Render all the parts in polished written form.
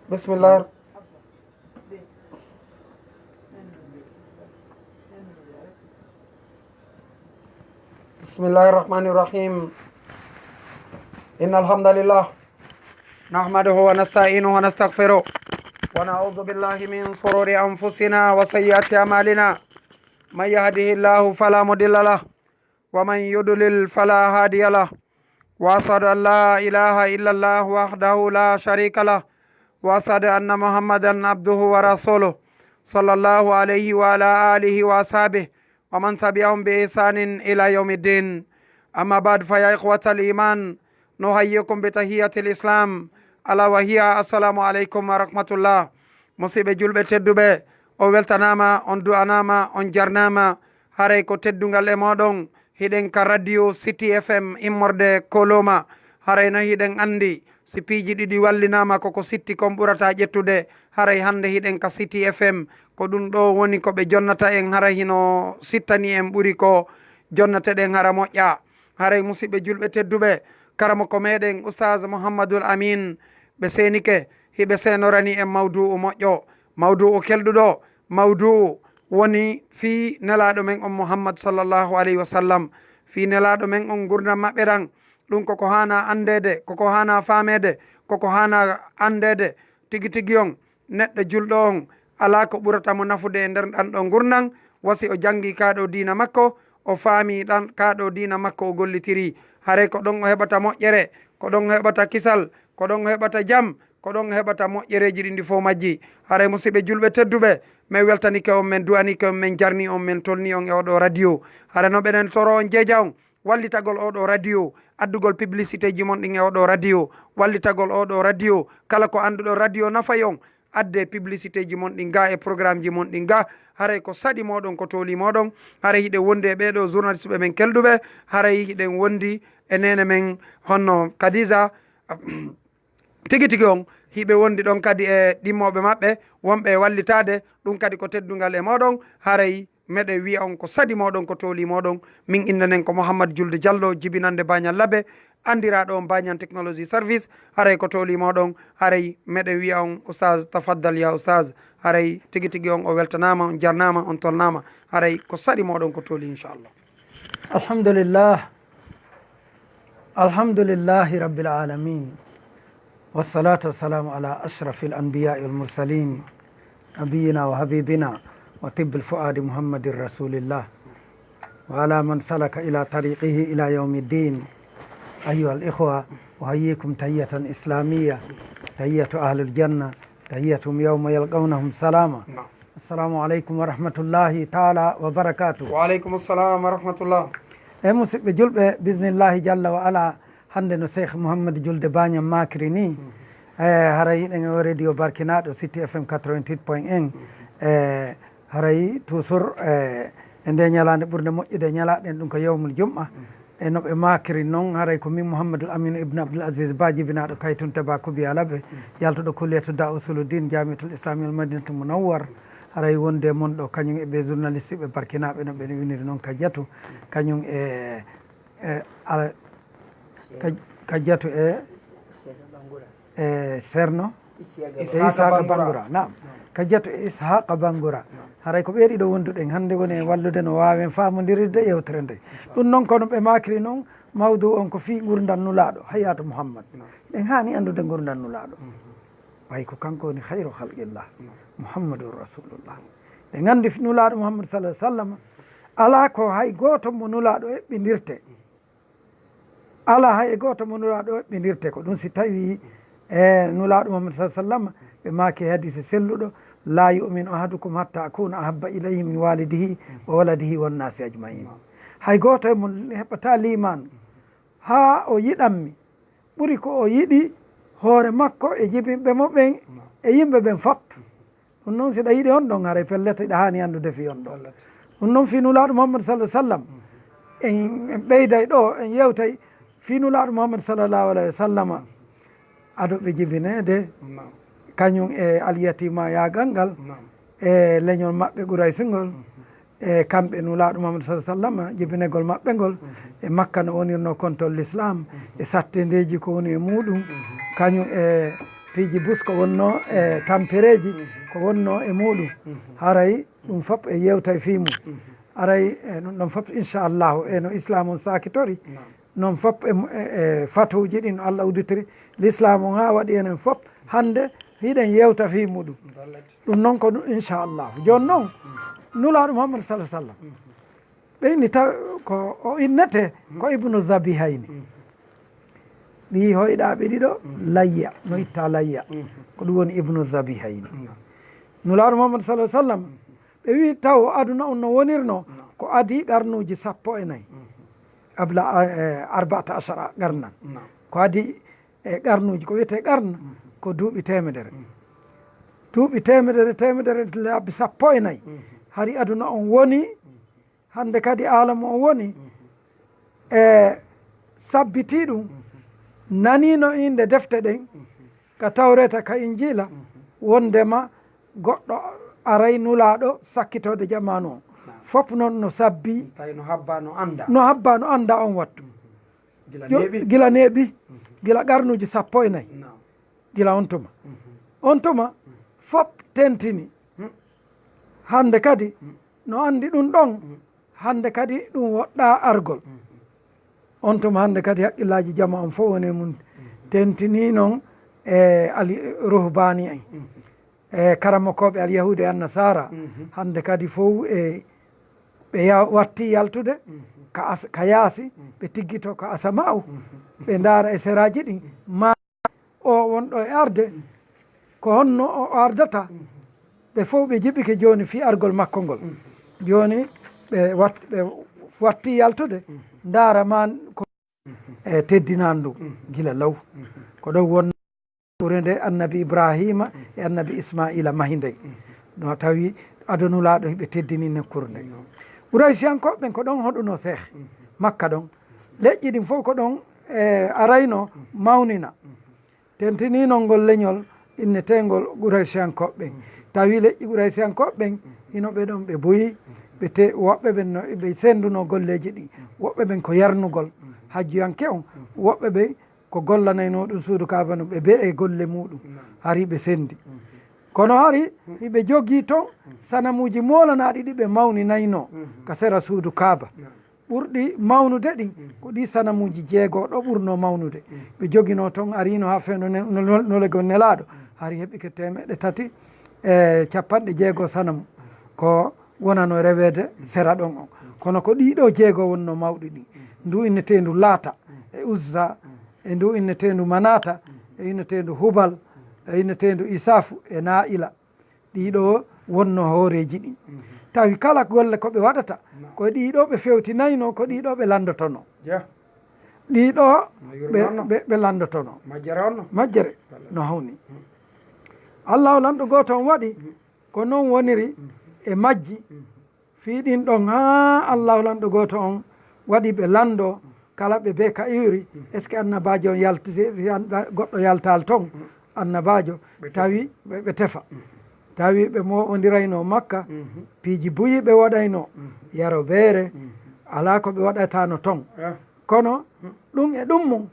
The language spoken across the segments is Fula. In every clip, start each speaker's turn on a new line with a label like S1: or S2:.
S1: bismillah. Bismillahirrahmanirrahim. Innal hamdalillah nahmaduhu wa nasta'inuhu wa nastaghfiruh wa na'udzu billahi min shururi anfusina wa sayyiati a'malina. Man yahdihillahu fala mudilla lahu wa man yudlil fala hadiya lahu. Wa ashhadu an la ilaha illallah wahdahu la sharika lahu wa ashhadu anna Muhammadan abduhu wa rasuluh sallallahu alayhi wa ala alihi wa ashabihi wa man tabi'ahum bi ihsanin ila yaumiddin. Amma ba'd, fa ya ikhwatal iman, nuhayyikum bi tahiyatil islam, ala wa hiya assalamu alaikum wa rahmatullah. Musidɓe julɓe tedduɓe, o weltanama, on du'anama, on jarnama haray ko teddungal e moɗon. Hiɗen ka radio City FM immorde koloma. Haray no hiɗen andi si piiji ɗiɗi wallinama koko sitti kon ɓurata ƴettude. Haray hande hiɗen ka City FM, ko ɗum ɗo woni ko ɓe jonnata en. Haray hino sittani en ɓuri ko jonnate ɗen hara moƴƴa. Haray musidɓe julɓe tedduɓe, karamo ko meɗen Oustaz Mouhammadul Amin ɓe senike hiɓe senorani en mawdu'u moƴƴo, mawdu'u kelɗuɗo. Mawdu'u woni fii nelaɗo men on Mouhammad sallllahu alayhi wa sallam. Fii nelaɗo men on gurdam maɓɓe ɗan, ɗum koko hana andede, koko hana famede, koko hana andede tigi tigi on. Neɗɗo julɗo on ala ko ɓurata mo nafude e nder ɗan ɗo gurnan, wasi o jangi kaɗo dina makko, o faami ɗan kaɗo dina makko o gollitiri. Haray ko ɗon o heɓata moƴƴere, ko ɗon o heɓata kisal, ko ɗon o heɓata jam, ko ɗon o heɓata moƴƴereji ɗi ndi fof majji. Haray musidɓe julɓe tedduɓe, min weltanike on, min du'anike on, min jarni on, min tolni on e oɗo radio. Hara no ɓeɗen toro on jeeja on wallitagol oɗo radio, addugol publicité ji mon ɗin e oɗo radio, wallitagol oɗo radio. Kala ko anduɗo radio nafay on, adde publicité ji mon ɗin ga e programme ji mon ɗin ga. Haray ko saɗi moɗon, ko tooli moɗon. Haray hiɗe wondi e ɓeɗo journaliste ɓe men kelduɓe. Haray hiɗen wondi e nene men honno Kadisa tigi tigi on. Hiɓe wondi ɗon kadi e ɗimmoɓe maɓɓe wonɓe wallitade ɗum kadi ko teddungal e moɗon. Haray meɗe wiya on ko saɗi moɗon, ko tooli moɗon. Min innanen ko Mouhammad Diouldé Diallo, jibinande Bagnan Labbe, andiraɗo on Bagnan Technology Service. Haray ko tooli moɗon. Haray meɗe wiya on Oustaz, tafaddal ya Oustaz. Haray tigi tigi on o weltanama, on jarnama, on tolnama. Haray ko saɗi moɗon, ko tooli inchallah.
S2: Alhamdulillah, alhamdulillahi rabbil alamin, wassalatu wassalamu ala ashrafil anbiya'i wal mursalin, nabiyina wa habibina wa tibbil fuadi Muhammadin rasulillah, wa ala man salaka ila tariqihi ila yawmiddin. Ayyuhal ikhwa, uhayyikum tahiyyatan islamiyya, tahiyyatu ahlil janna, tahiyyatum yawma yalqawnahum salama. Assalamu alaikum wa rahmatullahi ta'ala wa barakatuh.
S1: Wa alaikum assalam wa rahmatullah.
S2: E musidɓe julɓe, bismillahi jalla wa ala, hande no Cheikh Mouhammad Diouldé Bagnan makri ni, haray yiɗen o radio barkinaɗo City FM 88.1. Haray toujours e nde ñalade ɓurde moƴƴude ñalaɗen ɗum ko yawmul jum'a. E no ɓe makri noon, haray ko min Mouhammadul Aminu ibne Abdoul Aziz Ba, jibinaɗo kaytun teba kubi alaɓe, yaltuɗo kulliyatu da usuluddin jamiatul islamiyal madinatul munawwar. Haray wonde mon ɗo kañum e ɓe journaliste ɓe barkinaɓe no ɓeɗe winiri noon Kadiatou, kañum e Kadiatou e Ceerno Ishaqa Bangoura. Nam, Kadiatou e Ishaqa Bangoura. Haray ko ɓeeɗiɗo wonduɗen hande woni e wallude no wawen famodirde yewtere nde. Ɗum noon kono ɓe makri noon, mawdu on ko fii gurdam nulaɗo hayatu Mouhammad. En hani andude gurdam nulaɗo, way ko kanko woni hayru halqillah Muhammadur rasulullah. ɓe gandi nulaɗo Muhammad sallah sallam, ala ko hay goto mo nulaɗo eɓɓidirte, ala hay goto mo nulaɗo eɓɓidirte ko ɗum si tawi e nulaɗo Muhammad sallah sallam ɓe maki hadise selluɗo, la yuminu ahadukum hatta akuna ahabba ilayhi min walidihi wa waladihi wannasi ajmain. Hay goto mo heɓata liman ha o yiɗanmi ɓuuri ko o yiɗi hoore makko e jibinɓe mo ɓen e yimɓe ɓen fop. Ɗum noon siɗa yiɗi on ɗon haray pellete ɗa hani andude fi on ɗon. Ɗum noon fi nulaɗo Muhammad sallah sallam en ɓeyday ɗo en yewtay fi nulaɗo Muhammad sallllahu alayhi wa sallam adoɓe jibinede kañum e alyatima yagal ngal e leñol maɓɓe Quraysingol e kamɓe nulaɗo Muhammad sallah sallam jibinegol maɓɓe ngol e Makka no wonirno kontol l'islam e sattedeji ko woni e muɗum kañum e piiji bus ko wonno e tampereji ko wonno e muɗum haray ɗum fof e yewta e fii mum aray ɗum ɗon fof inchallahu e no islam on sakitori noon fof e fatuji ɗi no Allah udditori l'islam on ha waɗi enen fof hande hiɗen yewta fii muɗum ɗum noon ko inchallahu joni noon nulaɗo Mouhammad sallam ɓeyni taw ko o innete ko ibnu zabihayni ɗi hoyɗaɓe ɗiɗo layya no itta layya ko ɗum woni ibnu zabihayni nulaɗo Mouhammad sallam ɓe wi taw aduna on no wonirno ko adi qarnuji 14 abla 14 qarnan ko adi e qarnuji ko wiyete qarna ko duuɓi temedere temedere laabi 14 hari aduna on woni hande kadi alamu on woni e sabbiti ɗum nanino inde defte ɗen ka tawreta ka injila wondema goɗɗo aray nulaɗo sakkitode jamanu o fof noon no sabbi
S1: tawi no habba no
S2: anda on wattu gila neeɓi gila qarnuji 14 gila on tuma fof tentini hande kadi no andi ɗum ɗon hande kadi ɗum woɗɗa argol on tuma hande kadi haqqillaji jama on fof woni mum tentini noon e ali ruhbani en e karamokoɓe alyahude e annasara hande kadi fof e ɓe watti yaltude ka yaasi ɓe tiggito ko asama'u ɓe ndaara e seraji ɗin ma o wonɗo e arde ko honno o ardata ɓe fof ɓe jiɓike joni fi argol makko ngol joni ɓe watti yaltude ndaara man ko e teddinan ndu gila law ko ɗo won ɓure nde annabi ibrahima e annabi ismaila mahi nden no tawi adonulaɗo ɓe teddini nokkure nde ɓuraysiyankoɓe ɓen ko ɗon hoɗuno seeh makka ɗon leƴƴi ɗin fof ko ɗon e arayno mawnina tentinino ngol leñol innetengol ɓuraysiyankoɓe ɓen tawi leƴƴi ɓuraysiyankoɓe ɓen hino ɓe ɗon ɓe boyi woɓɓe ɓen no ɓe senduno golleji ɗi woɓɓe ɓen ko yarnugol hajjuyanke on woɓɓe ɓen ko gollanayno ɗum suudu kaaba no ɓe be e golle muɗum hari ɓe sendi kono hari hiɓe jogui toon sanamuji molanaɗi ɗi ɓe mawninayno ka sera suudu kaaba ɓurɗi mawnude ɗin ko ɗi sanamuji 6 ɗo ɓurno mawnude ɓe joguino toon arino ha fewno nolego nelaɗo hari heɓike 300 e 60 sanamu ko wonano rewede sera ɗon on kono ko ɗiɗo 6 wonno mawɗi ɗi ndu innetendu laata e uzza e ndu innetendu manata e innetendu hubal e innetendu isafu e naila ɗiɗo wonno hooreji ɗi tawi kala golle koɓe waɗata ko ɗiɗo ɓe fewtinayno ko ɗiɗo ɓe landotono ɗiɗo ɓe landotono majjere no hawni allahu lanɗo goto on waɗi ko noon woniri e majji fiiɗin ɗon ha allahu lanɗo goto on waɗi ɓe lando kala ɓe be ka iwri est ce que annabajo on yalti goɗɗo yaltal toon annabajo tawi ɓe tefa tawi ɓe moɗirayno makka piiji buyi ɓe waɗayno yaro beere ala ko ɓe waɗatano toon kono ɗum e ɗum mum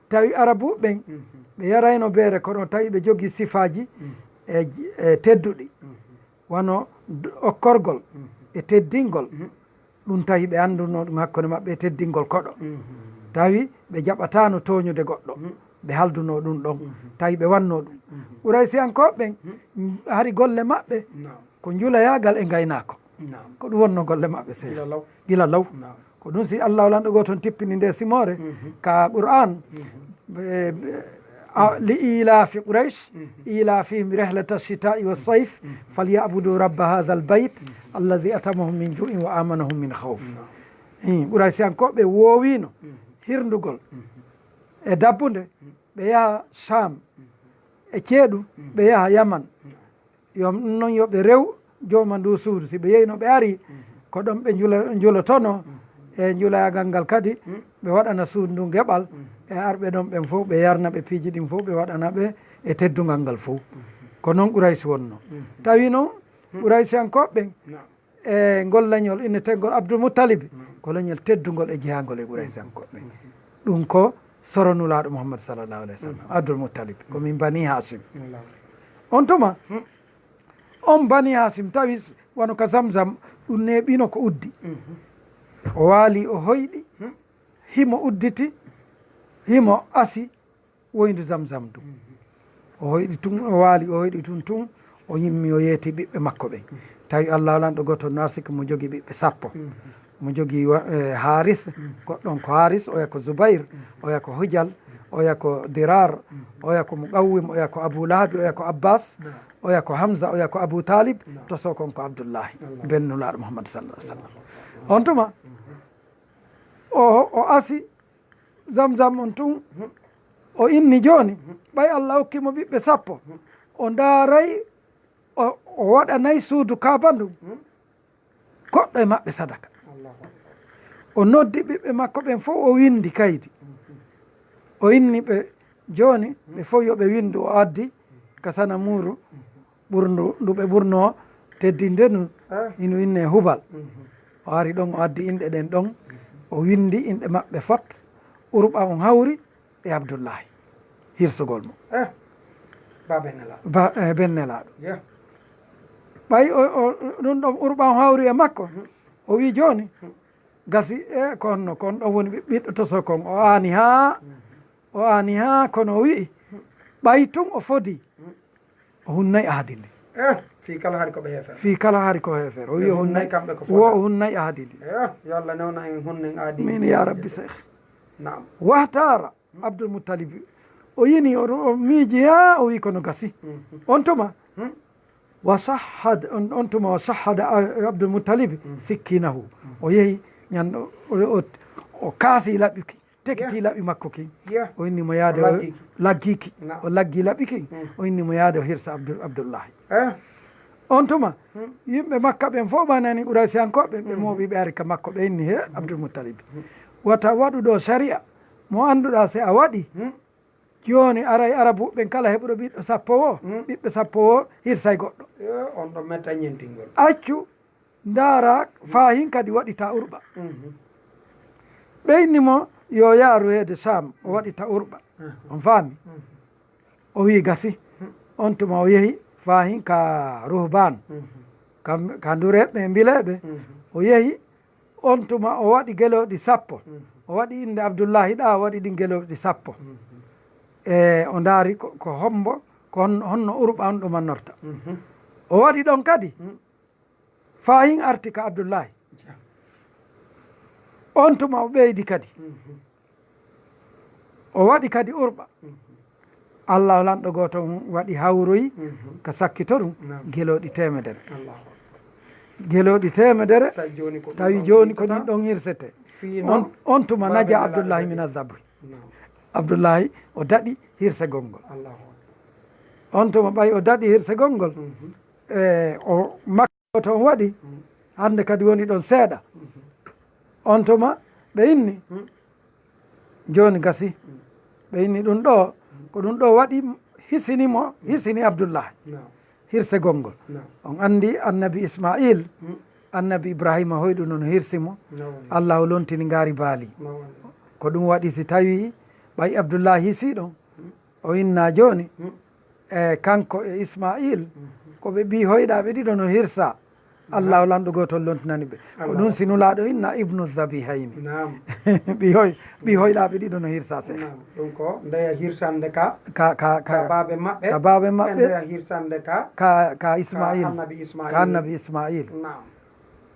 S2: tawi arabu ɓen ɓe yarayno beere kono tawi ɓe jogui sifaji e tedduɗi wono okkorgol e teddingol ɗum tawi ɓe anduno ɗum hakkude mabɓe e teddingol koɗo tawi ɓe jaɓatano toñude goɗɗo ɓe halduno ɗum ɗon tawi ɓe wanno ɗum ɓuraysiyankoɓe hari golle maɓɓe ko juulayagal e gaynako ko ɗum wonno golle maɓɓe se gila law ko ɗum si allahu lanɗo go toon tippini nde simore ka qur'an li ilafi quraish ilafihim rehlata alchita'i walsayf falyabudu rabba hadha albayt alladhi atamahum min ju'in wa amanahum min khawf ɓuraysiyankoɓe wowino hirndugol e dabbude ɓe yaha Sham e ceeɗu ɓe yaha Yaman yo noon yoɓe rew joma ndu suudu si ɓe yehi no ɓe ari ko ɗon ɓe julotono e julayagal ngal kadi ɓe waɗana suudu ndu geɓal e arɓe ɗon ɓen fof ɓe yarna ɓe piiji ɗin fof ɓe waɗana ɓe e teddugal ngal fof ko noon Quraysh wonno tawi noon Quraysiyankoɓe e ngol leñol innetengol Abdoul Moutalib ko leñol teddugol e jeyagol e Quraysiyankoɓe ɗum ko soro nulaaɗo mouhammad sallllahu alayhi wa sallam abdoul moutalib komin bani hasim on tuma on bani hasim tawi wano ka zamzam ɗum neeɓino ko uddi o waali o hoyɗi himo udditi himo asi woyndu zamzam du o hoyɗi tun o waali o hoyɗi tun o yimmi o yeeti ɓiɓɓe makko ɓen tawi allah lanɗo goto narsika mo jogui ɓiɓɓe sappo mo jogui haris goɗɗon ko haris oya ko zoubayr oya ko hujal oya ko dirar oya ko muqawwim oya ko abou lahabi oya ko abbas oya ko hamsa oya ko abou talib to sokon ko abdoullahi bennulaɗo mouhammad sallah sallam on tuma o asi zamzam on tun o inni joni ɓay allah hokkimo ɓiɓɓe sappo o daaray o waɗanayi suudu kaaba ndu goɗɗo e maɓɓe sadaka o noddi ɓiɓɓe makko ɓen fof o windi kaydi o inni ɓe joni ɓe fof yoɓe windu o addi kasana muuru ɓurndu ndu ɓe ɓurno teddinde nu ino inne hubal o ari ɗon o addi inɗe ɗen ɗon o windi inɗe maɓɓe fop urɓa on hawri e abdoullahi hirsugol mo bennelaɗo ɓay ɗum ɗon urɓa on hawri e makko o wi joni gasi e konno kon ɗon woni ɓiɗɗo to sokon o ani ha kono o wi'i ɓay tun o fodi o hunnayi ahdi ndi
S1: fi kala haari koɓe heefere
S2: fi kala haari ko heefere o wi o hunnayi
S1: kamɓe ko
S2: wo o hunnayi ahdi ndi
S1: yo allah newna en hunnen aadi
S2: min ya rabbi cheikh
S1: nam
S2: wahtara abdoul moutalib o yini o miiji ha o wi kono gasi on tuma wa sahhad on tuma o sahhada abdoul moutalib sikkinahu o yeehi ñanɗo o kaasi laɓɓiki tekiti laɓi makko ki o innimo yaade laggiki o laggi laɓi ki o innimo yaade o hirsa abdoullahi on tuma yimɓe makka ɓen fof ɓanani ɓuraysiyankoɓe ɓe mooɓi ɓe ari ka makko ɓe inni he abdoul moutalib wata waɗuɗo sharia mo annduɗa se a waɗi joni aray arabu ɓen kala heɓuɗo ɓiɗɗo sappo o ɓiɓɓe sappo o hirsay goɗɗo
S1: on ɗon metta ñentingol
S2: accu ndaara fahin kadi waɗita urɓa ɓeynimo yo yaaru heede sam o waɗita urɓa on faami o wi gasi on tuma o yeehi fahin ka ruhban ka ndureɓe mbileɓe o yeehi on tuma o waɗi geloɗi sappo o waɗi inde abdoullahi ɗa o waɗi ɗin geloɗi sappo e o ndaari ko hombo ko honno urɓa on ɗumannorta o waɗi ɗon kadi fahin arti ka abdoullahi on tuma o ɓeydi kadi o waɗi kadi urɓa allah lanɗo goto waɗi hawroyi ka sakkitorum geloɗi temedere geloɗi temedere tawi joni ko ɗin ɗon hirsete on tuma naja abdoullahi min azabri abdoullahi o daɗi hirsegol ngol on tuma ɓay o daɗi hirsegol ngol e o makko to on waɗi hande kadi woni ɗon seeɗa on tuma ɓe inni joni gasi ɓe inni ɗum ɗo ko ɗum ɗo waɗi hisini abdoullahi hirsegol ngol on andi annabi ismail annabi ibrahima hoyɗu noon hirsimo allah o lontini ngaari baali ko ɗum waɗi si tawi ɓay abdoullahi hisiɗon o inna joni e kanko e ismail koɓe ɓi hoyɗaɓe ɗiɗo no hirsa allah o lanɗo gotol lontinani ɓe ko ɗum si nulaɗo inna ibnu zabihayni ɓi hoyɗaɓe ɗiɗo no hirsa se
S1: ɗum ko ndeya hirsande ka baɓe maɓɓe
S2: ka baɓe maɓɓe
S1: ndeya hirsande
S2: ka ismail ka annabi ismail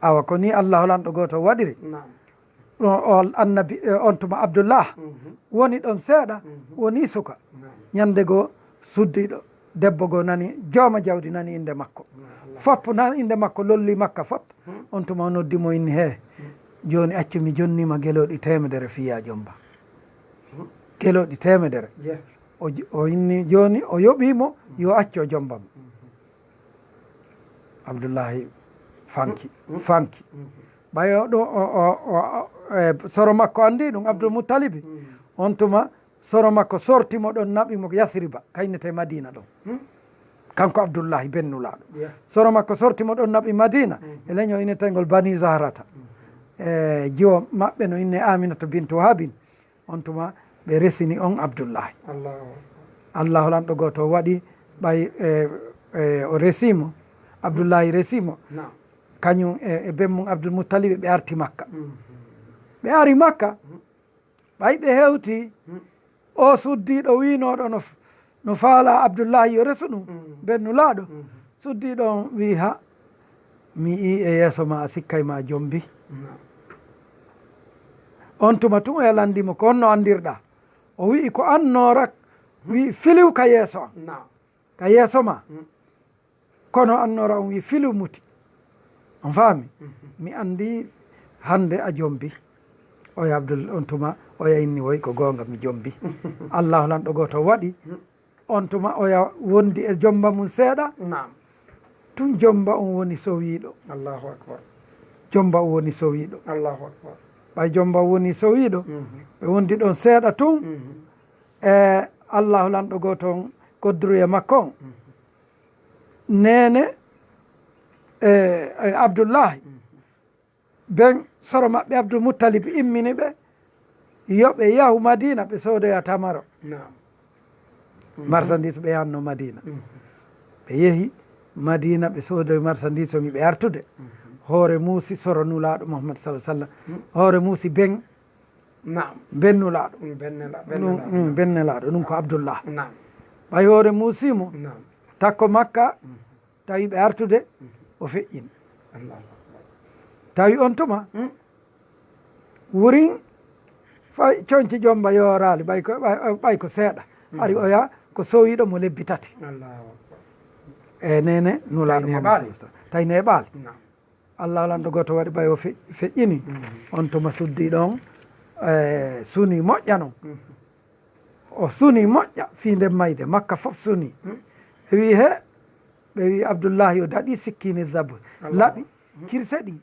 S2: awa ko ni allah o lanɗo goto waɗiri o annabi on tuma abdoullah woni ɗon seeɗa woni suka ñande goo suddiɗo debbo goo nani jooma jawdi nani inde makko fop nan inde makko lolli makka fop on tuma o noddimo inni he joni accu mi jonnima geloɗi temedere fiya jomba geloɗi temedere o inni joni o yoɓimo yo accu o jombamo abdoullahi fanki ɓayo ɗo soro makko andi ɗum abdoul moutalibi on tuma soro makko sortimo ɗon naɓimo yasriba kaynete madina ɗon kanko abdoullahi bennulaɗo soro makko sortimo ɗon naɓi madina e leño innetengol bani zahrata e jiwo maɓɓe no inne aminata bintu habin on tuma ɓe ɓe resini on Abdoullahi. Allahu lanɗo goto waɗi ɓay o resimo Abdoullahi resimo kañum e bemmum Abdoul Moutalib ɓe arti Makka. Ɓe ari Makka ɓay ɓe hewti o suddiɗo winoɗo no faala Abdoullahi yo resu ɗum bennulaaɗo suddiɗo on wi ha mi yi e yeeso ma a sikkay ma jombi. On tuma tun o yalandimo ko honno andirɗa o wi'i ko annora wi filiw ka yeeso an ka yeeso ma kono annora on wi filiw muti on faami mi andi hande a jombi oya Abdoul on tuma oya inni woy ko gonga mi jombi. Allahu lanɗo goto waɗi on tuma oya wondi e jomba mum seeɗa tun jomba on woni sowiɗo. Allahu akbar. Jomba on woni sowiɗo. Allahu akbar. ɓay jomba woni sowiɗo ɓe wondi ɗon seeɗa tun e Allahu lanɗo goto on godduruye makko on nene Abdoullahi ben soro maɓɓe Abdoul Moutalib immini ɓe yoɓe yahu Madina ɓe soodoya tamaro marchandise ɓe yanno Madina ɓe yeehi Madina ɓe soodoye marchandise o ɓe artude hoore muusi soro nulaaɗo Mouhammad sallam hoore muusi ben bennulaaɗo bennelaaɗo ɗum ko Abdoullah ɓay hoore muusimo takko Makka tawi ɓe artude o feƴƴini tawi on tuma wurin fay coñci jomba yoorali ɓay ko seeɗa ari oya ko sowiɗo mo lebbi tati e nene nulaaɗo Mouhammad tawi neɓaali Allah lanɗo goto waɗi ɓay o feƴƴini on tuma suddiɗo on suni moƴƴa noon o suni moƴƴa fi nden mayde Makka fof suni ɓe wi he ɓe wi Abdoullahi o daɗi sikkini zabur laaɓi kirse ɗi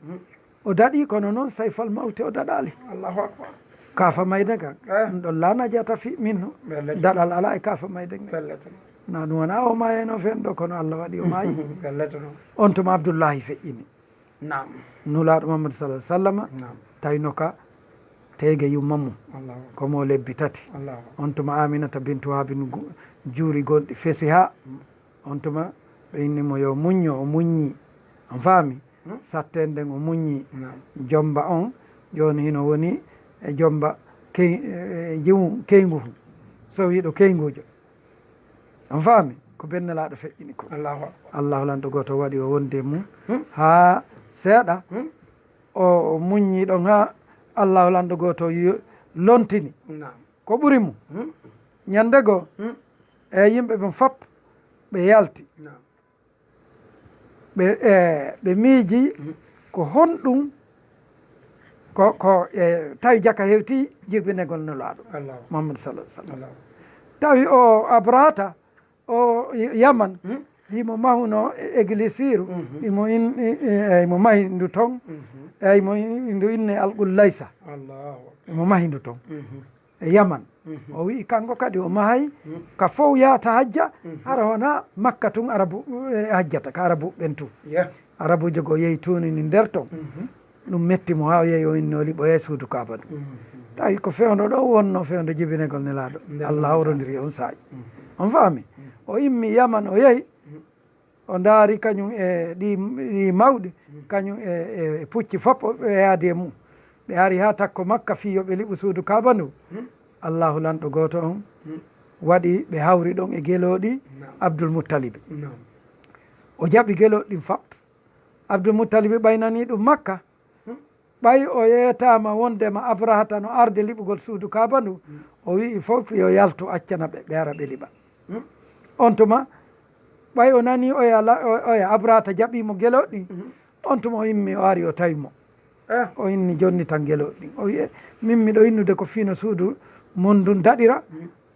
S2: o daɗi kono noon sayfal mawte o daɗali kaafa mayde kan ɗum ɗon lanajata fi min no daɗal ala e kaafa mayde na ɗum wona o mayeno fen ɗo kono Allah waɗi o maayi on tuma Abdoullahi feƴƴini nulaaɗo Mouhammad sallam tawino ka tege yummamum komo lebbi tati on tuma Aminata bintu Habin juuri gonɗi fesi ha on tuma ɓe innimo yo muñño o muññi on faami satten nden o muññi jomba on joni hino woni e jomba jiwu keygu sowiɗo keygujo on faami ko bennelaaɗo feƴƴini ko Allahu lanɗo goto waɗi o wonde mum ha seeɗa o muññi ɗon ha Allahu lanɗo goto lontini ko ɓuri mum ñande goo e yimɓe ɓen fop ɓe yalti ɓe miiji ko honɗum ko tawi jaka hewti jirbinegol nulaaɗo Mouhammad sallam tawi o abrahata o yaman himo mahuno église imo mahi ndu ton eymo ndu inne alqul laysa imo mahi ndu ton e yaman o wi kanko kadi o mahay ka fof yahata hajja hara wona Makka tun arabu hajjata ka arabu ɓen tun arabujo go yehi tunini nder ton ɗum mettimo ha o yehi o inni o liɓo e suudu Kaaba ɗum tawi ko fewdo ɗo wonno fewdo jibinegol nelaaɗo Allah hawrodiri on saaji on faami o immi yaman o yehi o ndaari kañum e ɗi mawɗi kañum e pucci fof ɓe yaadi e mum ɓe ari ha takko Makka fiyo ɓe liɓu suudu Kaaba ndu Allahu lanɗo goto on waɗi ɓe hawri ɗon e geloɗi Abdoul Moutalib o jaɓi geloɗi ɗin fap Abdoul Moutalib ɓaynani ɗum Makka ɓay o yeetama wondema abrahata no arde liɓugol suudu Kaaba ndu o wii fof yo yaltu accana ɓe ara ɓe liɓa on tuma ɓay o nani oya abrahata jaɓimo geloɗi on tuma o immi o ari o tawimo o inni jonni tan geloɗi o wiye min miɗo innude ko fino suudu mon ndun daɗira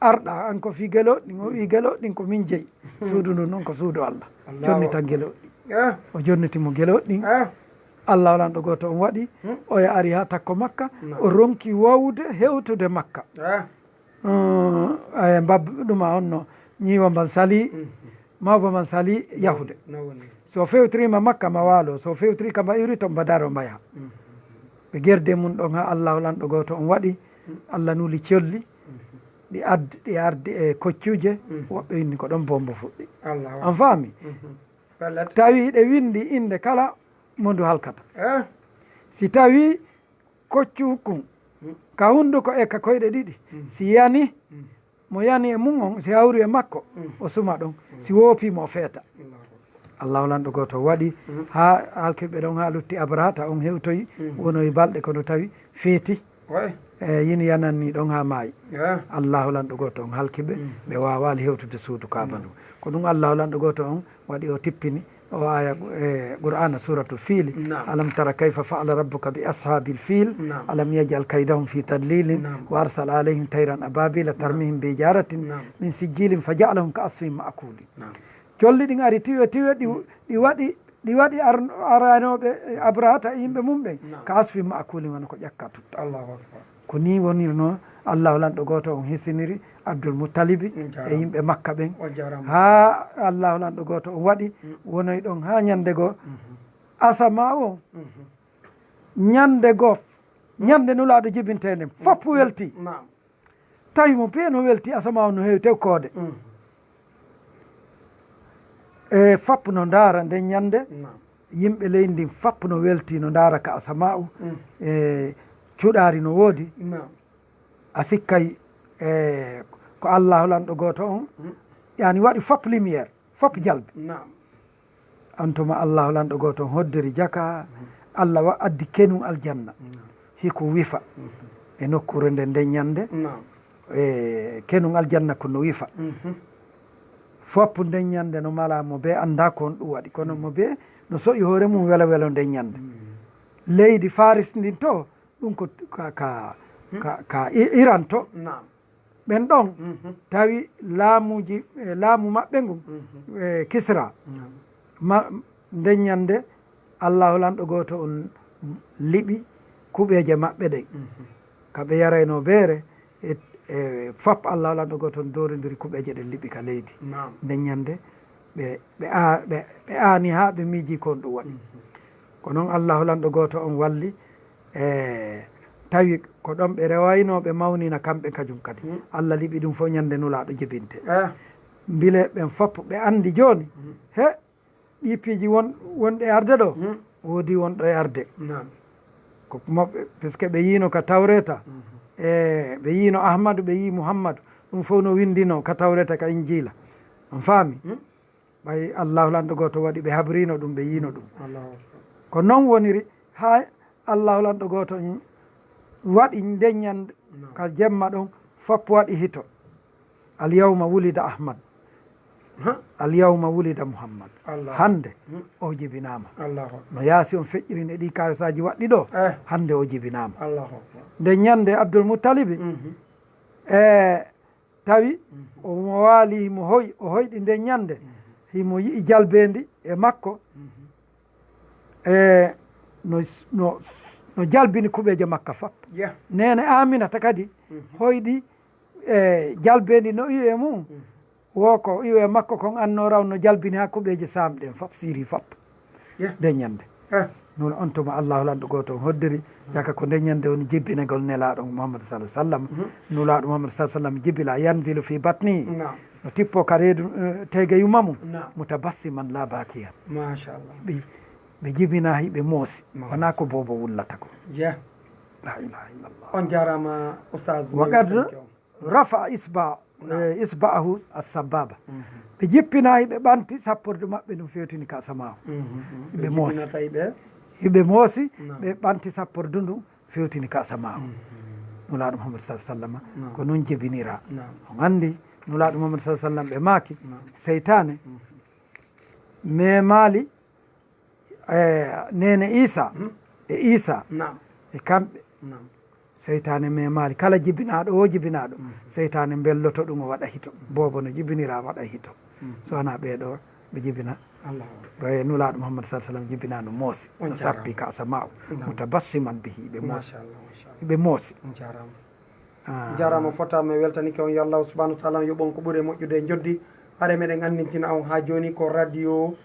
S2: arɗa an ko fi geloɗi o wi geloɗi ko min jeeyi suudu ndu noon ko suudu Allah jonni tan geloɗi o jonnitimo geloɗi Allah lanɗo goto on waɗi oya ari ha takko Makka o ronki wowde hewtude Makka ɗuma onno ñiwa mban sali mawba man sali yahude so fewtirima Makka ma waalo so fewtiri ka mba iri to mbadaro mbaya ɓe gerde mum ɗon ha Allah lanɗo goto on waɗi Allah nuli colli ɗi ardi e koccuje woɓɓe winni ko ɗon bombo fuɗɗi an faami tawi ɗe windi inde kala mo ndu halkata si tawi koccu hukkum ka hunduko e ka koyɗe ɗiɗi si yani mo yani e mum on si hawri e makko o suma ɗon si woopimo o feeta allahu lanɗo goto waɗi ha halkiɓe ɗon ha lutti abrahata on hewtoyi wonoyi balɗe kono tawi feeti yini yananni ɗon ha maayi allahu lanɗo goto on halkiɓe ɓe wawali hewtude suudu kaba ndu ko ɗum allahu lanɗo goto on waɗi o tippini o aya e qur'ana suratul fil alam tara kayfa fa'ala rabbuka bi ashabil fil alam yaj'al kaydahum fi tadlilin wa arsala alayhim tayran ababila tarmihim bi jaratin min sijilin faja'alahum ka asfin ma'kulin jolli ɗin ari tiwe ɗi waɗi aranoɓe abrahata e yimɓe mum ɓen ka asfin ma'kulin wona ko ƴakka tutta ko ni wonirno allahu lanɗo goto on hisiniri abdoul moutalibi e yimɓe makka ɓen ha allahu lanɗo goto on waɗi wonoy ɗon ha ñande goo asama o ñande goo ñande nulaɗo jibintede foppo welti tawi mo be no welti asama o no heewi tew koode e fappu no ndaara nde ñande yimɓe leydi ndin fappu no welti no ndaara ka asama o e cuɗari no woodi a sikkay ko allahu lanɗo goto on yani waɗi fop lumiére fop jalɓe antuma allahu lanɗo goto on hoddiri jaka allah addi kenum aljanna hiko wifa e nokkure nde nde ñande e kenum aljanna ko no wifa fop nde ñande no mala mo be anda ko on ɗum waɗi kono mo be no soƴi hoore mum welo welo nde ñande leydi faris ndin to ɗum ko ka iran to ɓen ɗon tawi laamuji laamu maɓɓe ngun kisra nde ñande allahu lanɗo goto on liɓi kuɓeje maɓɓe ɗen kaɓe yarayno beere e fop allahu lanɗo goto on dorodiri kuɓeje ɗen liɓi ka leydi nde ñande ɓe aani ha ɓe miiji kon ɗum waɗi ko noon allahu lanɗo goto on walli tawi ko ɗon ɓe rewayno ɓe mawnina kamɓe kajum kadi allah liɓi ɗum fof ñande nulaɗo jibinte bile ɓen foppo ɓe andi joni he ɗi piiji wonɗe arde ɗo woodi wonɗo e arde ko moɓɓe puisque ɓe yino ka tawreta e ɓe yino ahmadou ɓe yi mouhammadou ɗum fof no windino ka tawreta ka injila on faami ɓay allahu lanɗo goto waɗi ɓe habrino ɗum ɓe yino ɗum ko noon woniri ha allahu lanɗo goto waɗi ndeññande ka jemma ɗon fop waɗi hito alyawma wulida ahmad alyawma wulida mouhammad hande o jibinama no yaasi on feƴƴirin e ɗi kayosaji waɗɗi ɗo hande o jibinama nde ñande abdoul moutalibi e tawi omo waali himo o hoyɗi nde ñande himo yii jalbendi e makko e no jalbini kuɓeje makka fop nene aminata kadi hoyɗi e jalbendi no iwe mum woko iwe makko kon anno raw no jalbini ha kuɓeje samɗen fop siri fop nde ñande noon on tuma allahu lanɗo goto on hoddiri jaka ko nde ñande woni jibbinegol nelaɗo mouhammad sallah sallam nulaɗo mouhammad sa sallam jibbila yanzilu fi batni no tippo ka reedu tegeyu mamum mutabassiman la bakiyan machallah ɓe jibina hiɓe moosi wona ko bobo wullata ko la ilaha illallah on jarama oustaz waqad rafa isba'ahu as-sababa ɓe jippina hiɓe ɓanti sapporde maɓɓe ɗum fewtini ka samahu hiɓe moosi hiɓe moosi ɓe ɓanti sapporde ndum fewtini ka samahu nulaɗo mouhammad sa sallam ko noon jibinira on andi nulaɗo mouhammad sa sallam ɓe maaki seytane memali nene isa e isa e kamɓe seytane memali kala jibinaɗo o jibinaɗo seytane belloto ɗum o waɗa hito bobo no jibinira waɗa hito so wona ɓeɗo ɓe jibina e nulaɗo mouhammad sa sallam jibinano moosi no sappi ka sama'u mutabassiman bihi ɓe moosi
S1: jarama fotama weltanike on yo allahu subahanahu wa taala yoɓon ko ɓuuri moƴƴude e joddi haare meɗen andintina on ha joni ko radio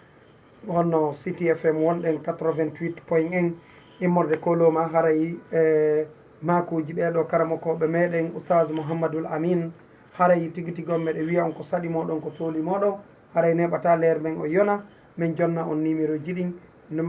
S1: honno city fm wonɗen 88.1 immorde koloma haray e makuji ɓeɗo karamokoɓe meɗen oustaz mouhammadoul amin haray tigi tigi on meɗe wiya on ko saɗi moɗon ko tooli moɗon haray neɓata leer men o yona min jonna on numéro ji ɗin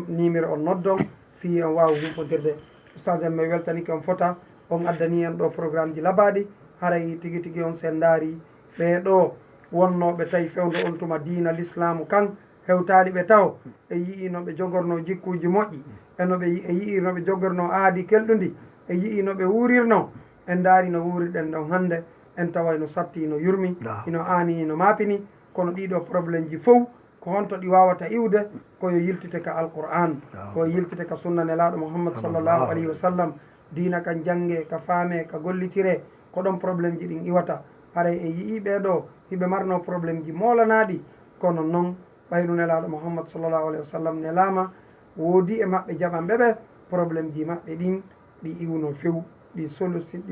S1: numéro on noddon fi on wawa huɓɓodirde oustaz en mi weltanike on fota on addani en ɗo programme ji labaɗi haray tigi tigi on sen daari ɓeɗo wonnoɓe tawi fewdo on tuma diina l'islamu kan hewtali ɓe taw e yii noɓe jogorno jikkuji moƴƴi enoɓe yii noɓe jogorno aadi kelɗudi e yii noɓe wurirno en daari no wurirɗen ɗon hande en tawa no satti no yurmi ino ani no mapini kono ɗiɗo probléme ji fof ko honto ɗi wawata iwde koyo yiltite ka alqur'an koyo yiltite ka sunna nelaɗo mouhammad sallllahu alayhi wa sallam diina kan jangge ka faame ka gollitire ko ɗon probléme ji ɗin iwata haray e yii ɓeɗo hiɓe marno probléme ji molanaɗi kono noon ɓayru nelaɗo mouhammad sallllahu alayhi wa sallam nelama woodi e maɓɓe jaɓanɓe ɓe probléme ji maɓɓe ɗin ɗi iwno few ɗi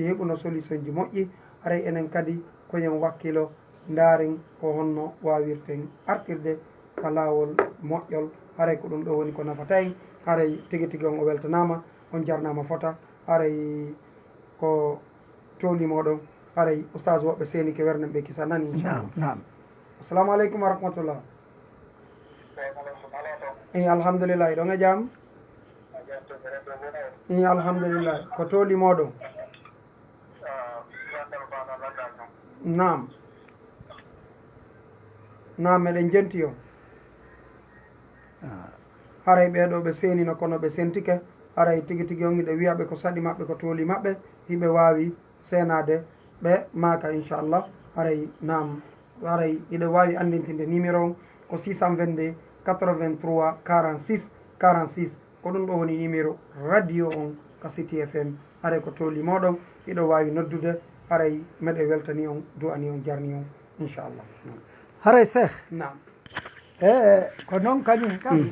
S1: heɓuno solution ji moƴƴi haray enen kadi koyen wakkilo ndaren ko honno wawirten artirde ka laawol moƴƴol haray ko ɗum ɗo woni ko nafata en haray tigi tigi on o weltanama on jarnama fota haray ko toolimoɗon haray oustaz woɓɓe seeni ke wernen ɓe kisa nani inchallah assalamu aleykum wa rahmatullah alhamdulillah ɗon e jaam alhamdulillah ko toolimoɗon nam meɗen jenti o haray ɓeɗo ɓe senino kono ɓe sentike haray tigi tigi on iɗe wiyaɓe ko saɗi maɓɓe ko tooli maɓɓe hiɓe wawi senade ɓe maka inchallah haray nam haray iɗe wawi andintinde numéro on ko 622 83 46 46 ko ɗum ɗo woni numéro radio on ka City FM haray ko tooli moɗon iɗo wawi noddude haray meɗe weltani on du'ani on jarni on inchallah
S2: haray cheikh
S1: nam
S2: ko noon kañum kam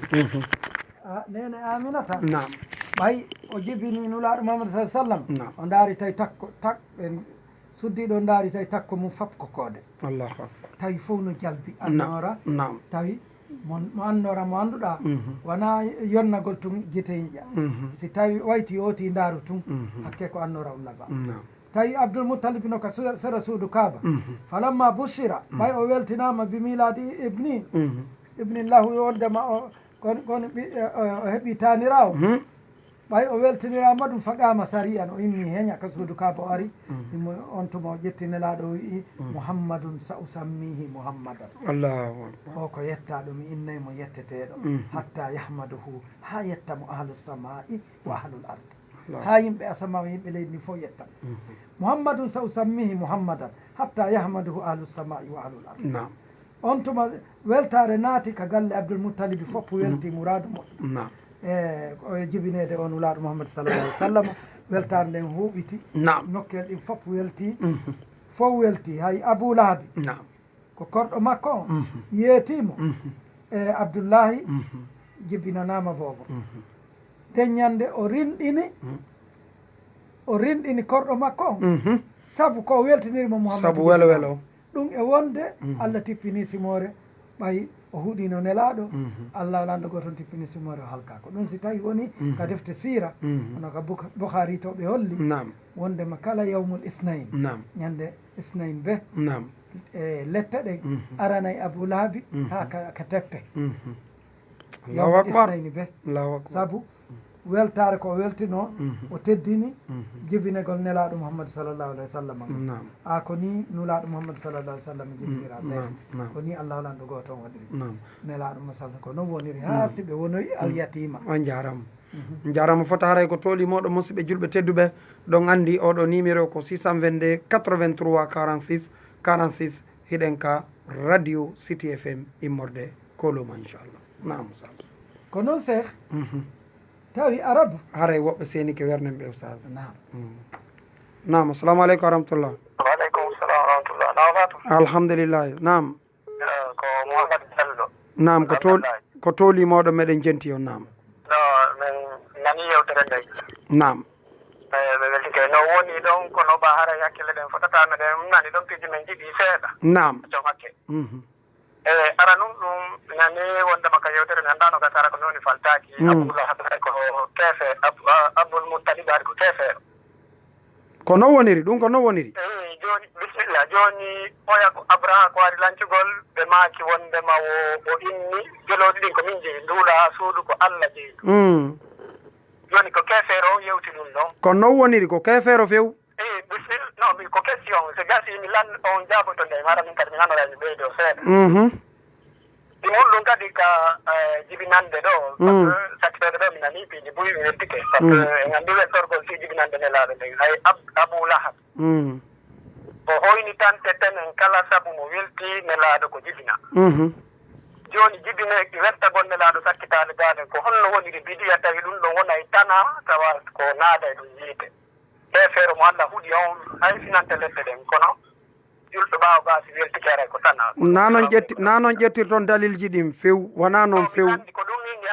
S2: nene aminata
S1: nam
S2: ɓay o jibini nulaɗo mamadou sa sallam o daari tawi takko tak ɓen suddiɗo daari tawi takko mum fab ko koode
S1: allahu akbar
S2: tawi fof no jalbi annora
S1: nam
S2: tawi mo annora mo annduɗa wona yonnagol tun guiteyiƴa si tawi wayti yooti ndaaru tun hakke ko annora ullaba tawi abdoul moutalib no ka sera suudu kaaba falamma bushira ɓay o weltinama bimiladi ibnillahu wondema o kono o heeɓi tanirawo ɓay o weltinirama ɗum faɗama sariyan o immi heeña ka suudu kaaba o ari on tuma ƴettinelaɗo o wi mouhammadun sa usammihi mouhammadan
S1: allahu
S2: o ko yettaɗo mi innaymo yetteteɗo hatta yahmaduhu ha yettamo ahlu samai wa ahlul ard ha yimɓe asama yimɓe leydi ndi fof yetta mouhammadun sa usammihi mouhammadan hatta yahmaduhu ahlu samai wa ahlul ard on tuma weltare naati ka galle abdoul moutalibi fof welti mouradu moƴƴo o jibinede on wulaɗo mouhammad sallallah alih w sallam weltare nden huuɓiti nokkel ɗin fof welti fof welti hay abou lahabi ko korɗo makko o yeetimo e abdoullahi jibinanama bobo nden ñande o rinɗini korɗo makko on saabu ko weltinirimo mouhammad
S1: saabu welo welo
S2: ɗum e wonde allah tippini simore ɓay o huuɗino nelaɗo allah walando go toon tippini simore o halka ko ɗum si tawi woni ka defte sira hono ka boukhari to ɓe holli wondema kala yawmul isnain ñande isnain be e lette ɗe aranay abou lahabi ha ka teppe yawmul isnaini be saabu weltare ko weltino o teddini jibinegol nelaɗo mouhammad sallllahu alayhi wa sallam a ko ni nulaɗo mouhammad sallllahu alih w sallam jibinira seeɗa ko ni allah walanɗo goto on waɗiri nelaɗo mo sallam ko noon woniri ha siɓe wonoyi alyatima
S1: on jarama jarama fota haray ko tooli moɗo musidɓe julɓe tedduɓe ɗon andi oɗo numéro ko 622 83 46 46 hiɗen ka radio City FM immorde koloma inchallah nam sa
S2: ko noon cheikh tawi arabu
S1: haray woɓɓe seeni ke wernen ɓe oustaz nam assalamu aleykum wa rahmatullah
S3: waaleykum salam wa rahmatullah nawatu
S1: alhamdulillah nam
S3: ko Mouhammad Diallo
S1: nam ko toolimoɗo meɗen jenti on nam
S3: no min nani yewtere nde
S1: nam
S3: ɓe weltike no woni ɗon kono ɓa haray hakkille ɗen fotata no ɗen nani ɗon piji men jiɗi seeɗa
S1: nam
S3: jom hakke ara num ɗum nani wondema ka yewtere mi anndano ka sara ko noon faltaki abdoullah ko keefe aboul moutalib ari ko keefeɗo
S1: ko non woniri ɗum ko non woniri
S3: joni bisimilla joni oya ko abraha ko wari lancugol ɓe maaki wondema o inni joloɗi ɗin ko min jeeyi nduula ha suudu ko Allah jeeyi joni ko kefeero o yewti ɗum ɗon
S1: ko non woniri ko kefeero few
S3: bisil non ko question so gasi mi lan on jaaboto nde mara min kadi mi nanorani ɓeydo seeɗa ɗi mulɗum kadi ka jibinande ɗo par ce que sakkitode ɗo mi nani piiji buyi mi weddike par ce que en anndi weltorgol si jibinande nelaaɗo nden hay abou lahab o hoyni tan teten en kala sabu mo welti nelaaɗo ko jibina joni jibine wertagol nelaaɗo sakkitaade gaaden ko holno woniri bidiya tawi ɗum ɗon wona e tana tawa ko naada e ɗum yiite feere mo Allah huɗi on hay finante leɗɗe ɗen kono julɗo ɓaawo gaasi weltiki aray ko tana
S1: na noon ƴettirton dalilji ɗin few wona noon few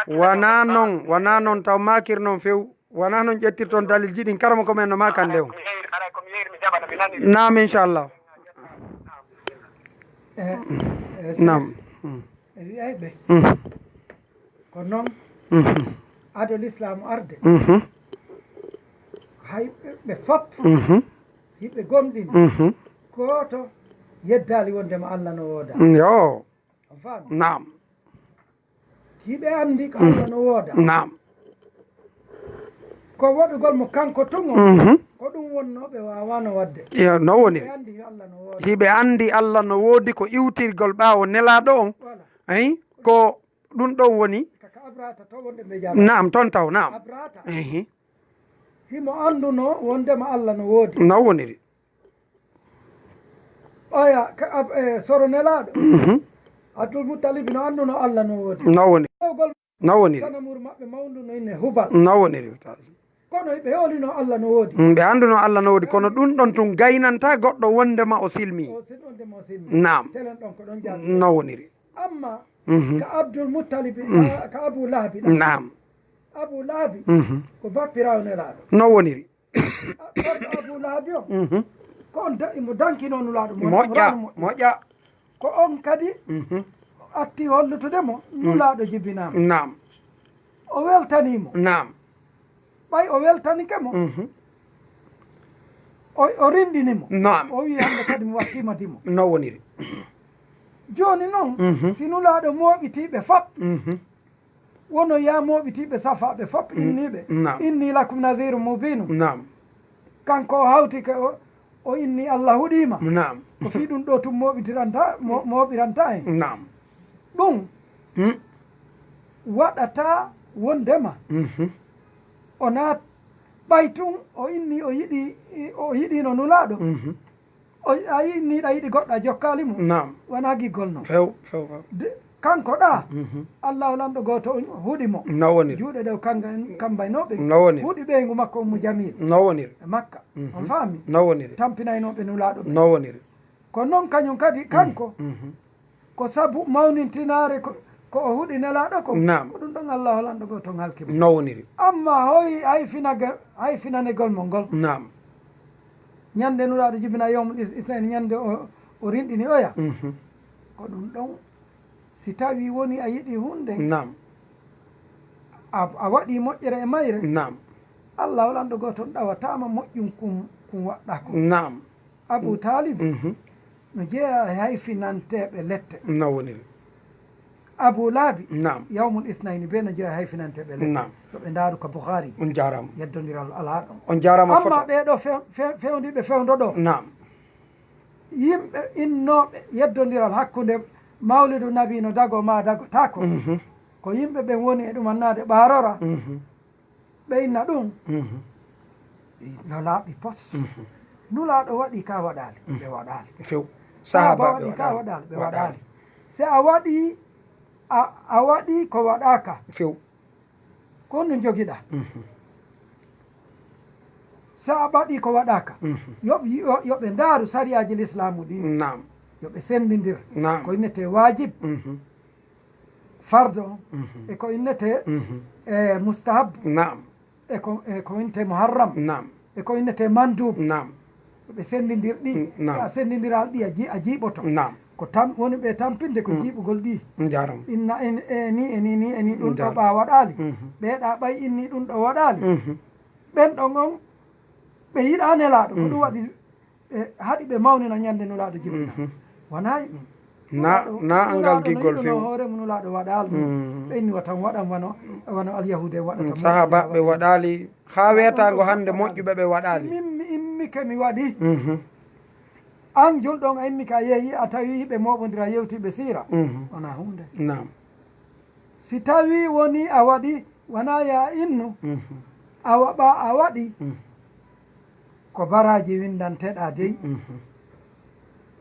S1: wona noon taw makir noon few wona noon ƴettirton dalilji ɗin karama komen no makande o nam inchallah nam
S2: wiyay ɓe ko noon ado l'islam arde hay ɓe fop hiɓe gomɗini goto yeddali wondema Allah no wooda
S1: yo
S2: on faami
S1: nam
S2: hiɓe andi ko Allah no wooda
S1: nam
S2: ko waɗugol mo kanko tungo ko ɗum wonno ɓe wawano wadde
S1: yo no woniri
S2: andi Allah no wooda
S1: hiɓe andi Allah no woodi ko iwtirgol ɓaawo nelaɗo on ayi ko ɗum ɗon woni
S2: kaka abrata to wonde ɓe jaba
S1: nam toon taw nam
S2: abrata himo anduno wondema Allah no woodi
S1: no woniri
S2: oya soro nelaɗo abdoul moutalibi no anduno Allah no woodi
S1: no woni no woniri
S2: sanamur maɓɓe mawduno inne hubal
S1: no woniri
S2: kono ɓe holino Allah no woodi
S1: ɓe anduno Allah no woodi kono ɗum ɗon tun gaynanta goɗɗo wondema o silmi nam
S2: telen ɗon ko ɗon jaa
S1: no woniri
S2: amma ka abdoul moutalibi ka abou lahabi
S1: nam
S2: abou lahabi ko bappirawo nelaɗo
S1: no woniri
S2: goɗɗo abou lahabi o ko on mo dankino nulaɗo
S1: moƴƴa
S2: ko on kadi atti hollutudemo nulaɗo jibbinama
S1: nam
S2: o weltanimo
S1: nam
S2: ɓay o weltanikemo o rinɗinimo
S1: nam
S2: o wi hande kadi mi wattima dimo
S1: no woniri
S2: joni noon si nulaɗo moɓitiɓe fop wono ya moɓitiɓe safaɓe fop inniɓe inni lakum nadiru mubinu
S1: nam
S2: kanko o hawti ke o inni Allah huɗima
S1: nam
S2: ko fi ɗum ɗo tum moɓiranta en
S1: nam
S2: ɗum waɗata wondema o naat ɓay tun o inni o yiɗino nulaɗo a inniɗa yiɗi goɗɗo a jokkalimo
S1: nam
S2: wona giggol noon
S1: few
S2: kanko ɗa Allah lanɗo goto huuɗimo
S1: no woniri
S2: juuɗe ɗe kambaynoɓe
S1: no woniri
S2: huuɗi ɓeygu makko mo jamil
S1: no woniri
S2: e makka on faami
S1: no woniri
S2: tampinaynoɓe nulaɗo
S1: no woniri
S2: ko noon kañum kadi kanko ko sabu mawnintinare ko o huuɗi nelaɗo ko ko ɗum ɗon Allah lanɗo goto halkimo
S1: no woniri
S2: amma hoyi hay finanegol mo ngol
S1: nam
S2: ñande nulaɗo jibina yawmul isnaini ñande o rinɗini oya ko ɗum ɗon si tawi woni a yiɗi hunde
S1: nam
S2: a waɗi moƴƴere e mayre
S1: nam
S2: Allah lanɗo goto ɗawatama moƴƴum kum waɗɗa ko
S1: nam
S2: abou talib no jeeya e hayfinanteɓe lette
S1: no woniri
S2: abou laabi
S1: nam
S2: yawmul isnaini be no jeeya hayfinanteɓe lette
S1: nam
S2: yoɓe ndaru ko bouhari
S1: on jarama
S2: yeddodiral ala ɗon
S1: on jarama
S2: amma ɓeɗo fewdiɓe fewdo ɗo
S1: nam
S2: yimɓe innoɓe yeddodiral hakkude mawlidu nabi no dago ma dagotako ko yimɓe ɓen woni e ɗumannade ɓarora ɓe inna ɗum no laaɓi pos nulaɗo waɗi ka waɗali ɓe waɗali
S1: few
S2: sahaba waɗi ka waɗali ɓe waɗali se a waɗi a waɗi ko waɗaka
S1: few
S2: ko no joguiɗa so a waɗi ko waɗaka yoɓe ndaaru sariyaji l'islamu ɗi
S1: nam
S2: yoɓe sendidir
S1: nam
S2: ko innete wajib fardo e ko innete e mustahab
S1: nam
S2: e ko innete muharram
S1: nam
S2: e ko innete mandub
S1: nam
S2: yoɓe sendidir ɗi so a sendidiral ɗi a jiiɓoto
S1: nam
S2: ko tan woni ɓe tampinde ko jiiɓugol ɗi
S1: jaram
S2: inna ni ɗum ɗo ɓa waɗali ɓeeɗa ɓay inni ɗum ɗo waɗali ɓen ɗon on ɓe yiɗa nelaɗo ko ɗum waɗi haɗi ɓe mawnina ñande nulaɗo jibina wonayi
S1: na angal diggol few
S2: hoore mu nulaɗo waɗal ɓe inni watan waɗan wano alyahude waɗata
S1: sahabaɓe waɗali ha wetago hande moƴƴuɓe ɓe waɗali
S2: min mi immike mi waɗi an julɗon a immi ka yeehi a tawi ɓe moɓodira yewtiɓe siira wona hunde si tawi woni a waɗi wona ya innu a waɓa a waɗi ko baraji windanteɗa dey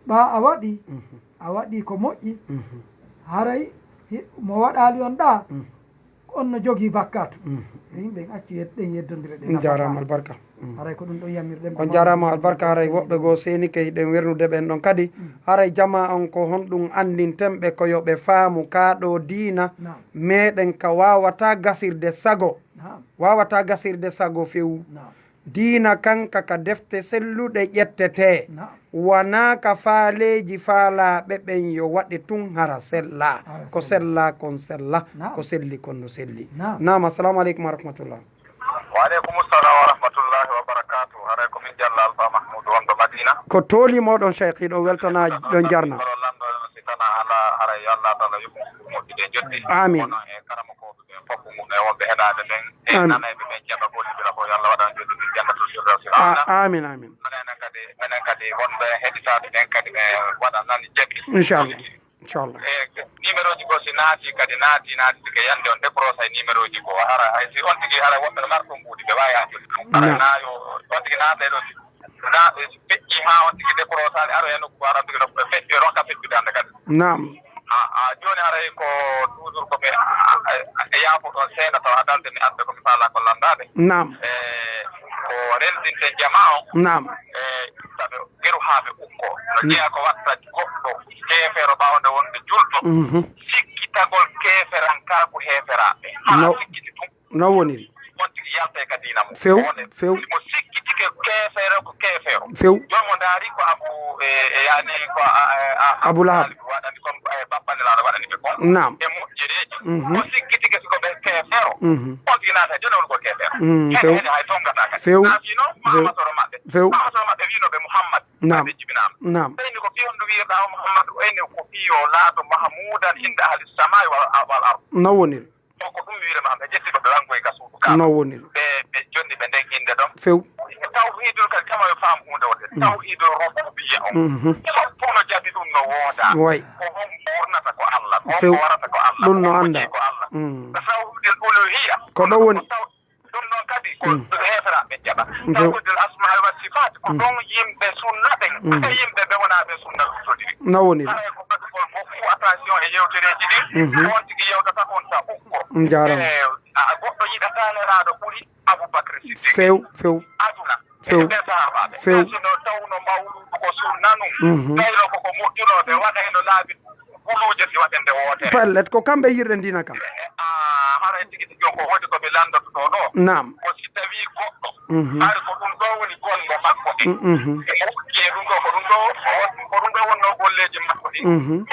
S2: ɓa a waɗi ko moƴƴi haray mo waɗali on ɗa on no jogui bakkatu yimɓe accu ɗen yeddodire ɗe
S1: jarama albarka
S2: haray ko ɗum ɗo yamirɗen
S1: on jarama albarka haray woɓɓe goo senike hiɗen wernude ɓen ɗon kadi haray jama on ko honɗum andintemɓe ko yoɓe faamu kaɗo diina meɗen ka wawata gasirde sago few diina kanka ka defte selluɗe ƴettete wona ka faaleji faalaɓe ɓen yo waɗe tun hara sella ko sella kon sella ko selli kon no selli nam assalamu aleykum wa rahmatullah
S3: waaleykum salam wa rahmatullahi wa barakatuh haray komin jalla alpha mahmoud wonɗo madina
S1: ko tooli moɗon cheikh ɗo weltana ɗon jarna
S3: lanɗo si tana ala haray allah taala yoɓu moƴƴude joddi
S1: amin
S3: e karama koɓe ɓen foppu mum e wonɓe heɗade ɓen e nanayɓe ɓen jaɓa gollidira ko yo allah waɗan joddi min jannatul firdausil ala
S1: amin amin
S3: menen kadi wonɓe heɗitaɓe ɓen kadi ɓe waɗa nani jaɓi
S1: inchallah
S3: numéro ji ko si naati kadi naati tike yande on décroché numéro ji ko hara hay si on tigi hara woɓɓe marɗum mbuuɗi ɓe wawi andude ɗum hara nayo on tigi naata ɗo na feƴƴi ha on tigi décrochade aro hen ko ara tigi ɗo ɓe feƴƴi ronka feƴƴude hande kadi
S1: nam
S3: joni haray ko toujours komi yaafo ɗon seeɗa taw a dalde mi arde komi faala ko landade
S1: nam
S3: ko rendinte jama o
S1: nam
S3: saɓe geru ha ɓe ukko no jeeya ko watta goɗɗo keefero ɓawde wonde julɗo sikkitagol keeferankaku heeferaɓe hala sikkiti tum
S1: no woniri
S3: on tigi yalta ka dina mum
S1: few
S3: mo sikkitike keefere ko keefero
S1: few
S3: jomo daari ko yani ko
S1: abou lahab
S3: waɗani comme baɓɓanelaɗo waɗani ɓe kon
S1: nam
S3: e moƴƴereji o sikkitike siko ɓe keefero on tigi naata joni won ko keefero
S1: few
S3: hede hay tongata kadi
S1: few
S3: sino mamasoro maɓɓe mamasoro maɓɓe winoɓe mouhammad ɓe jibinama
S1: nam
S3: ɓeyni ko fi hondu wiyeɗa mouhammad ɓeyni ko fiyo laaɗo mahmoudan inde ahli samai wal ard
S1: no woniri
S3: o ko ɗum wiirema ɓe ƴettiɓe ɓe wangoye ka suudu ka
S1: no woniri
S3: ɓe jonni ɓe nden inde ɗon
S1: few
S3: tawhidul kadi kama yo faam hunde wonde tawhidul rububiya o fof no jaɓi ɗum no wooda
S1: way
S3: ko hon ɓurnata ko allah ko warata ko allah
S1: ɗum no anda
S3: ko allah tawhidul uluhiya
S1: ko ɗo woni
S3: ɗum ɗon kadi ko heeferaɓe jaɓa tawhidul asma'i wa sifat ko ɗon yimɓe sunnaɓen ɓe yimɓe ɓe wonaɓe sunna sodiri
S1: no woniri
S3: ko baɗugol fof fu attention e yewtereji ɗin on tigi yewtata on sa ukko
S1: jarama
S3: goɗɗo yiɗataneraɗo ɓuuri aboubacry siddiq
S1: few
S3: aduna ɓen sahabaɓe sino tawno mawludu ko sunnanum gayno koko moƴƴunoɓe waɗayno laabi buluje si waɗende wootere
S1: pellet ko kamɓe yirɗe ndina kam
S3: haray tigi tigi on ko hoɗi koɓe landototo ɗo
S1: nam
S3: ko si tawi goɗɗo ari ko ɗum ɗo woni gonɗo makko ɗi e moƴƴe ɗum ɗo ko ɗum ɗo wonno golleji makko ɗi e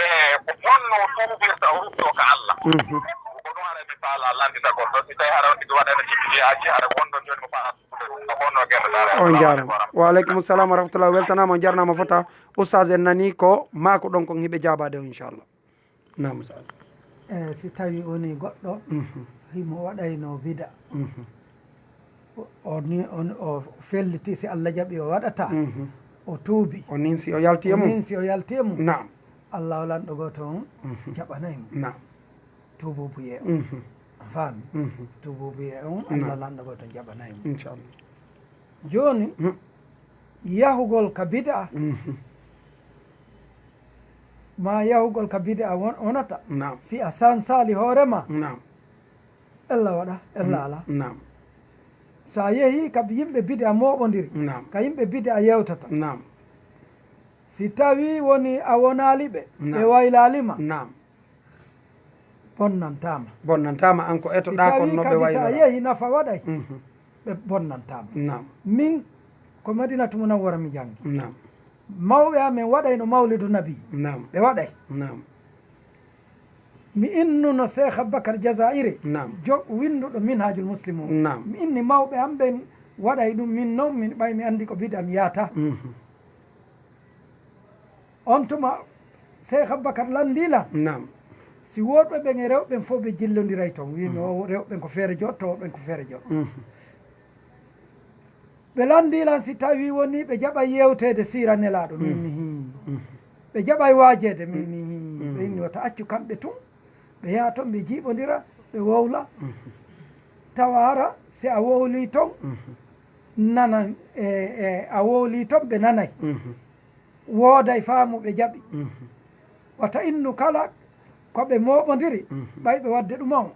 S3: ko wonno tuubirta o rutto ka allah ko ɗum haray mi faala landitagol ɗo si tawi hara on tigi waɗano cibiyaji hara wonɗo joni mo faa ko wonno gueɗoɗare
S1: on jarama waaleykum salam wa rahmatullah weltanama on jarnama fota oustaz en nani ko mako ɗon kon hiɓe jabade o inchallah nam
S2: si tawi woni goɗɗo himo waɗayno bida o felliti si allah jaaɓi o waɗata o tuubi
S1: o ninsi o yalti e mum nam
S2: allah lanɗo goto on jaɓanaymo
S1: nam
S2: tububuye on faami tububuye on allah lanɗo goto jaɓanaymo
S1: inchallah
S2: joni yahugol ka bida ma yahugol ka bida wonata si a sansali hoorema ella waɗa ella ala sa yeehi ka yimɓe bida moɓodiri ka yimɓe bida a yewtata si tawi woni a wonaliɓe ɓe waylalima
S1: bonnantama an ko etoɗa kon noɓe wayla
S2: sa yeehi nafa waɗay ɓe bonnantama min ko madinatu munawwara mi jangi mawɓe amen waɗayno mawlidu nabi ɓe waɗay mi innuno cheikh aboubacar jasairi winduɗo minhajul muslimu mi inni mawɓe am ɓen waɗay ɗum min noon min ɓay mi anndi ko biɗa mi yahata on tuma Cheikh Aboubacar lanndila si woɗɓe ɓen e rewɓen fof ɓe jillodiray toon wimi o rewɓen ko feere jooɗ to woɓɓen ko feere jooɗ ɓe landilan si tawi woni ɓe jaɓa yewtede sira nelaɗo min ɓe jaɓay waajede min ɓe inni wata accu kamɓe tun ɓe yaha toon ɓe jiiɓodira ɓe wowla tawa ara si a wowli toon nana a wowli toon ɓe nanay wooday faamu ɓe jaɓi wata innu kala koɓe moɓodiri ɓayɓe wadde ɗum on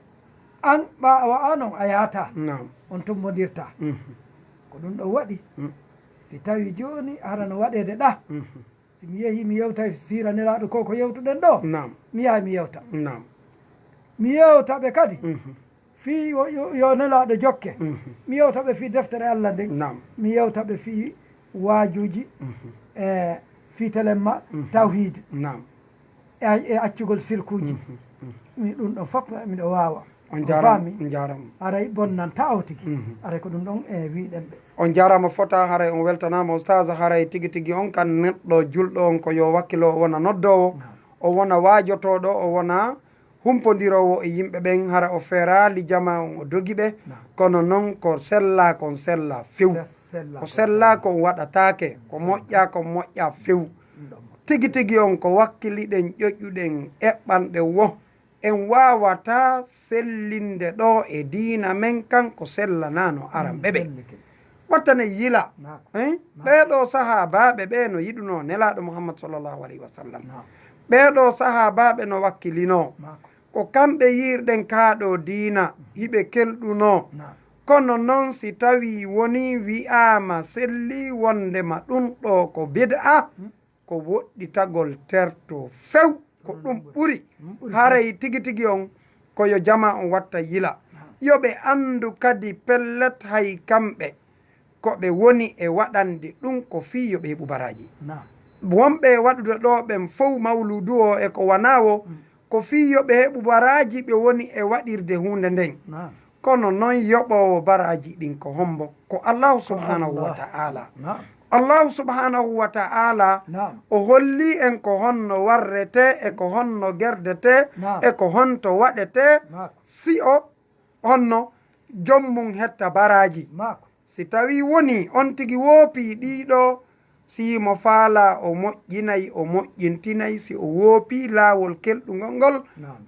S2: an ɓawa anon a yahata on tummodirta ko ɗum ɗo waɗi si tawi joni arano waɗede ɗa si mi yeehi mi yewta sira nelaɗo ko yewtuɗen ɗo mi yaha mi yewta mi yewtaɓe kadi fi yo nelaɗo jokke mi yewtaɓe fi deftere Allah nden mi yewtaɓe fi waajuji e fi telemma tawhide e accugol sirkuji mi ɗum ɗon fof miɗo wawa
S1: on jarama
S2: aray bonnanta o tigui aray ko ɗum ɗon e wiɗen ɓe
S1: on jarama fota haray on weltanama Oustaz haray tigui tigui on kan neɗɗo julɗo on ko yo wakkilo o wona noddowo o wona waajotoɗo o wona humpodirowo e yimɓe ɓen hara o feerali jama on o doguiɓe kono noon ko sella kon sella few ko sella kon waɗatake ko moƴƴa kon moƴƴa few tigui tigui on ko wakkiliɗen ƴoƴƴuɗen eɓɓanɗe wo en wawata sellinde ɗo e diina men kanko sellanano aran ɓeɓe wattane yila ɓeɗo sahabaɓe ɓe no yiɗuno nelaɗo Mouhammad sallllahu alayhi wa sallam ɓeɗo sahabaɓe no wakkilino ko kamɓe yirɗen kaaɗo diina hiɓe kelɗuno kono noon si tawi woni wi'ama selli wondema ɗum ɗo ko bid'a ko woɗɗitagol terto few ko ɗum ɓuri haray tigui tigui on koyo jama on watta yila yoɓe andu kadi pellet hay kamɓe koɓe woni e waɗande ɗum ko fi yoɓe heɓu baraji wonɓe waɗude ɗo ɓen fof mawludu o e ko wanawo ko fi yoɓe heɓu baraji ɓe woni e waɗirde hunde nden kono noon yoɓowo baraji ɗin ko hombo ko allahu subhanahu wa ta'ala allahu subhanahu wa ta'ala o holli en ko honno warrete e ko honno gerdete e ko honto waɗete si o honno jommum hetta baraji si tawi woni on tigui woopi ɗiɗo si mo faala o moƴƴinayi o moƴƴintinayi si o woopi laawol kelɗugol ngol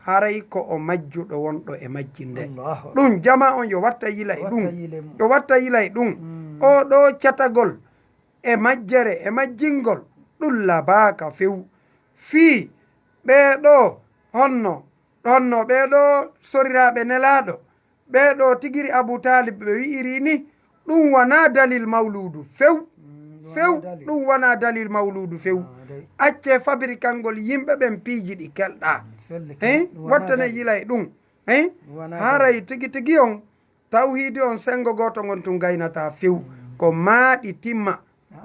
S1: haray ko o majjuɗo wonɗo e majjinde ɗum jama on yo watta yila e ɗum yo watta yila e ɗum o ɗo catagol e majjere e majjingol ɗum labaka few fii ɓeɗo honno ɓeɗo soriraɓe nelaɗo ɓeɗo tigiri Abou Talib ɓe wi'iri ni ɗum wona dalil mawludu few ɗum wona dalil mawludu few acce fabrikangol yimɓe ɓen piiji ɗi kelɗa wattane yila e ɗum haray tigui tigui on tawhidi on sengo goto gon tun gaynata few ko maaɗi timma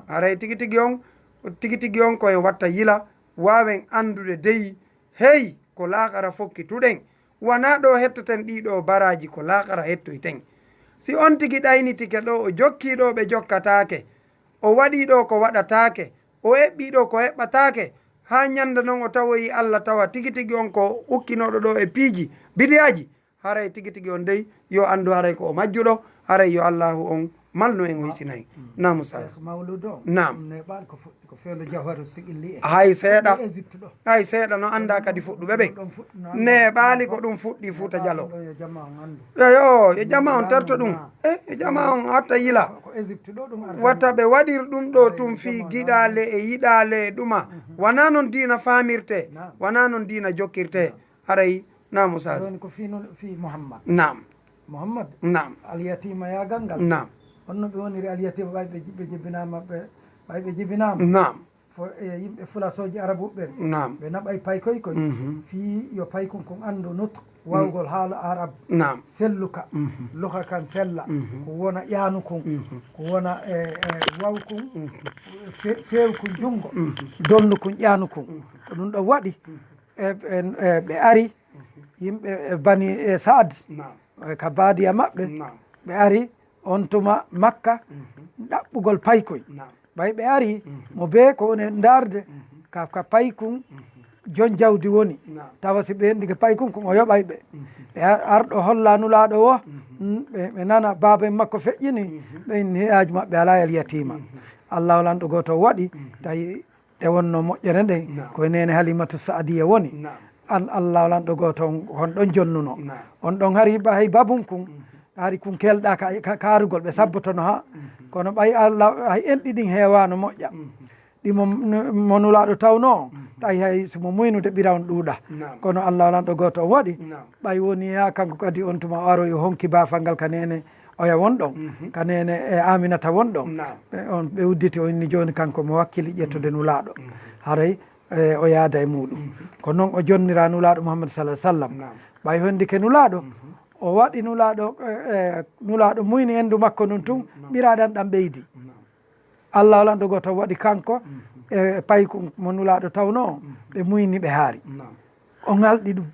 S1: haray tigui tigui on koye watta yila wawen andude deyi hey ko laakara fokkituɗen wona ɗo hetteten ɗiɗo baraji ko laakara hettoyten si on tigui ɗaynitike ɗo o jokkiɗo ɓe jokkatake o waɗi ɗo ko waɗatake o eɓɓi ɗo ko heɓɓatake ha ñande noon o tawoyi Allah tawa tigui tigui on ko ukkinoɗo ɗo e piiji bidiyaji haray tigui tigui on dey yo andu haray ko o majjuɗo haray yo Allahu on malno en o hisinayi nam Oustaz nam hay seeɗa no anda kadi fuɗɗuɓe ɓen ne ɓaali ko ɗum fuɗɗi Fuuta Jallo yo jama on terto ɗum yo jama on watta yila watta ɓe waɗir ɗum ɗo tum fi giɗale e yiɗale e ɗuma wona noon diina famirte wona noon diina jokkirte haray nam Oustaz
S2: fi Mouhammad
S1: nam nam
S2: alyatima yagal ngal
S1: nam
S2: honno ɓe woniri alyatima ɓe jibinama ɓe jibinama
S1: nam
S2: yimɓe fulasoji arabuɓe ɓen
S1: nam
S2: ɓe naɓay paykoy koy fi yo paykon kon andu Notre wawgol haala arab
S1: nam
S2: selluka luka kan sella ko wona ƴaanu kon ko wona waw kon feew kon junngo dolnu kon ƴaanu kon ko ɗum ɗo waɗi ɓe ari yimɓe bani Saad ka baadiya maɓɓe ɓe ari on tuma makka ɗaɓɓugol paykoy ɓay ɓe ari mo be ko woni darde ka paykun jon jawdi woni tawa si ɓe ndike paykun ko o yoɓay ɓe ɓe arɗo holla nulaaɗo o ɓe nana baaba en makko feƴƴini ɓe inni heyaji maɓɓe ala el yatima allahu lanɗo goto waɗi tawi ɗe wonno moƴƴere nde koye nene halimatu saadiya woni allahu lanɗo goto hon ɗon jonnuno on ɗon hay babum kun hari kun kelɗa kaarugol ɓe sabbotono ha kono ɓay allah hay enɗi ɗin heewano moƴƴa ɗimo mo nulaaɗo tawno tawi hay somo muynude ɓira on ɗuuɗa kono allah lanɗo goto on waɗi ɓay woni ha kanko kadi on tuma o aroy honki bafal ngal kanene oya wonɗon kanene e aminata wonɗon on ɓe udditi o inni joni kanko mo wakkili ƴettude nulaaɗo haray o yaada e muɗum ko noon o jonnira nulaaɗo mouhammad sallam ɓay hondike nulaaɗo o waɗi nulaaɗo muyni endu makko nun tun ɓiraɗan ɗam ɓeydi allah lanɗo goto waɗi kanko e payku mo nulaaɗo tawno ɓe muyni ɓe haari o ngalɗi ɗum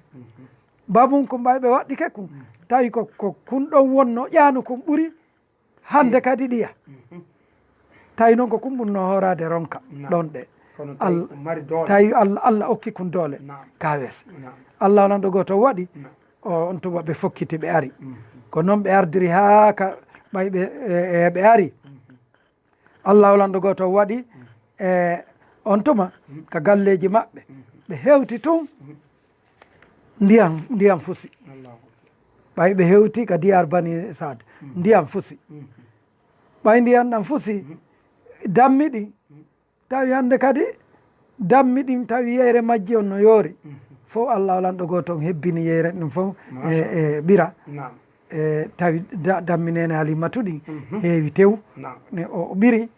S2: babum kum ɓay ɓe waɗɗike kum tawi ko kun ɗon wonno ƴaanu kum ɓuri hande kadi ɗiya tawi noon ko kumɓurno horade ronka ɗon ɗe tawi allah okki kun doole kawes allah lanɗo goto waɗi on tuma ɓe fokkiti ɓe ari ko noon ɓe ardiri ha ka ɓay ɓe ari allahu lanɗo goto waɗi on tuma ka galleji maɓɓe ɓe hewti tun ndiyam fusi ɓay ɓe hewti ka diyar bani sad ndiyam fusi ɓay ndiyam ɗam fusi dammiɗi tawi hande kadi dammiɗi tawi yeyre majji on no yoori fof allah lanɗo goto on hebbini yeyre ɗum fof e ɓira tawi damminene halimatu ɗin heewi tew o ɓiri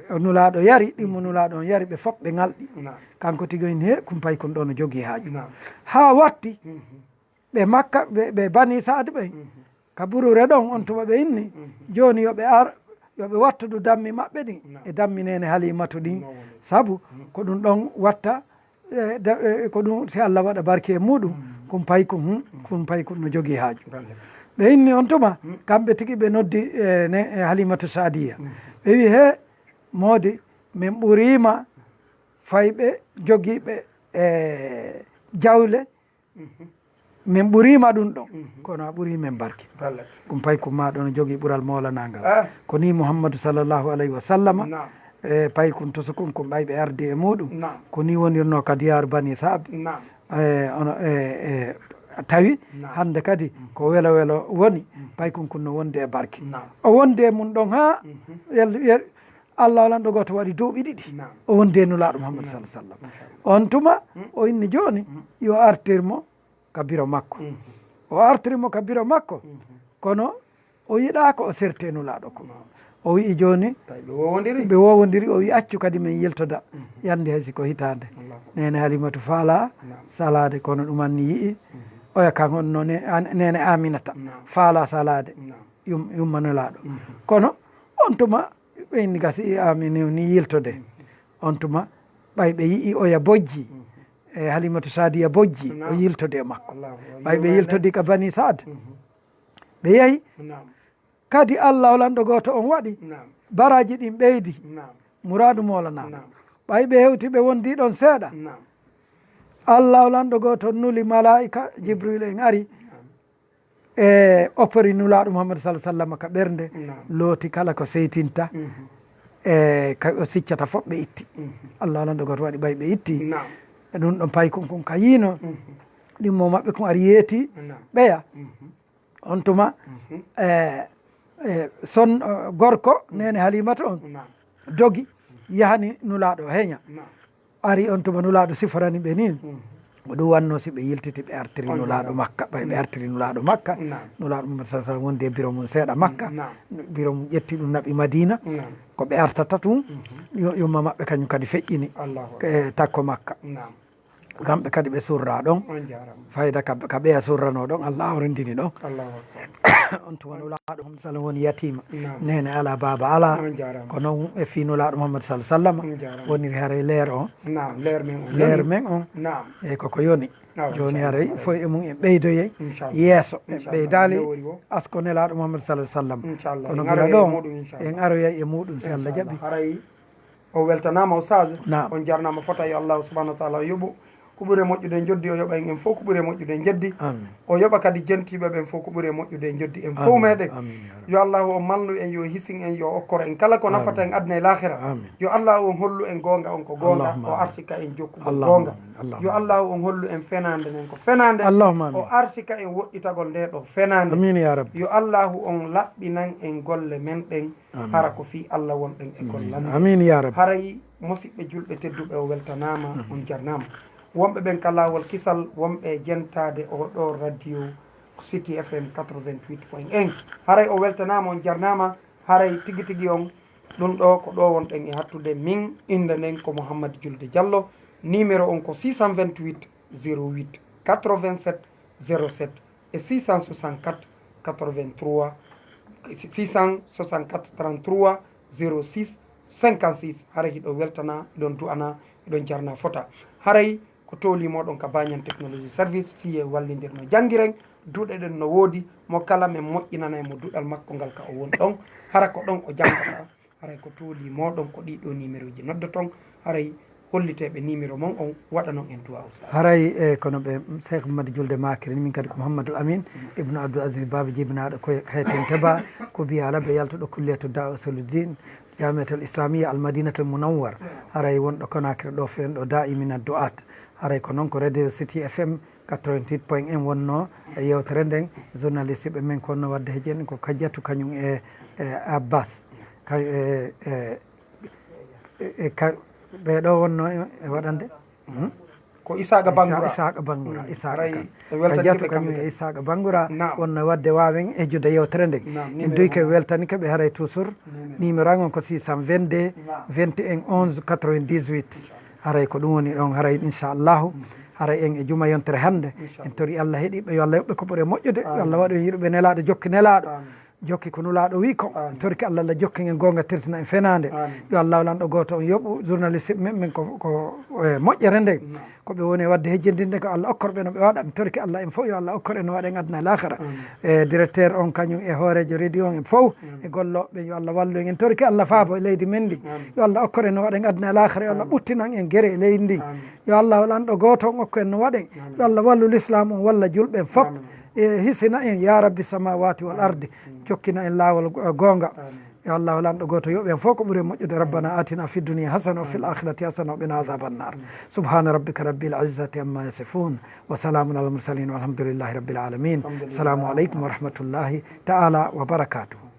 S2: o nulaaɗo yari ɗimmo nulaaɗo on yari ɓe fof ɓe ngalɗi kanko tigoyn he kumpay kon ɗo no jogii haaju ha watti ɓe makka ɓe bani saade ɓe ka burure ɗon on tuma ɓe inni joni yoɓe wattudu dammi maɓɓe ɗin e damminene halimatu ɗin saabu ko ɗum ɗon watta ko ɗum si allah waɗa barke e muɗum kumpay kon no jogii haaju ɓe inni on tuma kamɓe tigi ɓe noddi e halimatu saadiya ɓe wi he moodi min ɓurima fayɓe jogiiɓe e jawle min ɓurima ɗum ɗon kono a ɓuri men barke ɗum pay kum maɗo no jogii ɓural molanagal ko ni mouhammadou sallllahu alayhi wa sallama e pay kum to sukun kum ɓay ɓe ardi e muɗum ko ni wonirno ka diyaru bani saab ono tawi hande kadi ko welo welo woni pay kum kunno wonde e barke o wonde mum ɗon ha allah lanɗo goto waɗi duuɓi ɗiɗi o wonde nulaaɗo mouhammad sallam on tuma o inni joni yo artirmo ka biro makko o artirimo ka biro makko kono o yiɗa ko o serte nulaaɗo ko o wii joni ɓe wowodiri o wi accu kadi min yiltoda yande haysi ko hitande nene halimatu faala salade kono ɗumanni yii oya kan honno nene aminata faala salade yumma nulaaɗo kono on tuma ɓe inni gasi amini ni yiltode on tuma ɓay ɓe yii oya bojji e halimatu sadiya bojji o yiltode e makko ɓay ɓe yiltodi ka bani sad ɓe yeehi kadi allah lanɗo goto on waɗi baraji ɗin ɓeydi mouradu molanaɗo ɓay ɓe hewti ɓe wondi ɗon seeɗa allah lanɗo goto nuli malaika jibril en ari e opori nulaɗo mouhammad sallam ka ɓernde looti kala ko seytinta e o siccata fof ɓe itti allah lanɗo goto waɗi ɓay ɓe itti e ɗum ɗon pay kon ka yiino ɗimmo maɓɓe kon ari yeeti ɓeya on tuma son gorko nene halimata on dogi yahani nulaɗo heeña ari on tuma nulaɗo siforani ɓe ni ko ɗum wanno si ɓe yiltiti ɓe artiri nulaɗo makka ɓe artiri nulaɗo makka nulaɗo mum sa sallam wondi e biro mum seeɗa makka biro mum ƴetti ɗum naɓi madina ko ɓe artata tun yumma maɓɓe kañum kadi feƴƴini takko makka kamɓe kadi ɓe surra ɗon fayda ka ɓeya surrano ɗon allah awrindini ɗon on tuma nulaɗo mouhamad sallam woni yatima nene ala baba ala ko noon e fi nulaɗo mouhamad sallam woniri haara leer on leer men on e koko yoni joni haray fo e mum en ɓeydoye yeeso en ɓeydali asko nelaɗo Mouhammad sallallahu alaihi wasallam kono gila ɗo en aroya e muɗum so Allah jaɓi
S1: haray o weltanama Oustaz on jarnama fota yo Allah subhanahu wa ta'ala yoɓo ko ɓuuri moƴƴude joddi o yoɓa en fof ko ɓuuri moƴƴude jeddi o yoɓa kadi jentiɓe ɓen fof ko ɓuuri moƴƴude jeddi en fof meɗen yo Allah o mallu en yo hisin en yo okkoro en kala ko nafata en adna e lahira yo Allah on hollu en gonga on ko gonga o arsika en jokkugol gonga yo Allah on hollu en fenande nen ko fenande o arsika en woɗɗitagol nde ɗo fenande yo Allah on laɓɓinan en golle men ɗen hara ko fi Allah wonɗen e gollande haray musidɓe julɓe tedduɓe o weltanama on jarnama wonɓe ɓen ka laawol kisal wonɓe jentade oɗo radio City FM 88.1 haray o weltanama on jarnama haray tigui tigui on ɗum ɗo ko ɗo wonɗen e hattude min inde nden ko Mouhammad Diouldé Diallo numéro on ko 628 08 87 07 et 664 83 664 33 06 56 haray hiɗo weltana ɗon du'ana ɗon jarna fota haray ko tolimoɗon ka Bagnan technologie service fiye wallidirno jangguiren duuɗe ɗen no woodi mo kala men moƴƴinana e mo duɗal makko ngal ka o woni ɗon hara ko ɗon o jangata haray ko tolimoɗon ko ɗiɗo numéro ji nodda ton haray holliteɓe numéro mon on waɗa noon en duwa
S2: haray e kono ɓe Cheikh Mouhammad Diouldé makiri min kadi ko Mouhammadou Amine ibnu Abdoul Aziz baba jibinaɗo ko hayten teba ko biya alaɓe yaltuɗo kulliyatu da usuluddin jamiatul islamia almadinatul munawwar haray wonɗo Conakry ɗo fen ɗo daimina du'at haray ko noon ko radio City FM 88.1 wonno e yewtere nden journaliste ɓe men konno wadde heejen ko Kadiatou kañum e Abbas ɓeɗo wonno e waɗande
S1: ko Isaga Bangoura
S2: Isaga Bangoura Kadiatou kañum e Isaga Bangoura wonno wadde wawen e jude yewtere nden en duyi ke weltani keɓe haray toujours numéro an on ko 622 21 11 98 haray ko ɗum woni ɗon haray inchallahu haray en e juma yontere hannde en tori Allah heeɗiɓe yo Allah yoɓɓe ko ɓuuri moƴƴude yo Allah waɗu yiɗuɓe nelaɗo jokki nelaɗo jokki ko nulaɗo wi ko torki Allah Allah jokki en gonga tirtina en fenade yo Allah lanɗo goto on yoɓu journaliste men ko moƴƴere nde koɓe woni wadde hejjindinde ko Allah okkorɓe no ɓe waɗa mi torki Allah en fof yo Allah okkor en waɗa en adna e lahara e directeur on kañum e hoorejo radio on en fof e golloɓe yo Allah wallu en torki Allah faabo e leydi men ndi yo Allah okkor en waɗa en adna e lahara yo Allah ɓuttinan en guere e leydi ndi yo Allah lanɗo goto on okko en no waɗen yo Allah wallu l'islam on walla julɓe en fof e hisina en ya rabbi samawati wal ardi jokkina en laawol gonga yo Allah lanɗo goto yoɓen fof ko ɓuuri moƴƴude rabbana atina fi dunia hasana wa fil akhirati hasana wa qina azaban nar subhana rabbika rabbil izzati amma yasifun wa salamun alal mursalin walhamdulillahi rabbil alamin assalamu aleykum wa rahmatullahi ta'ala wa barakatuh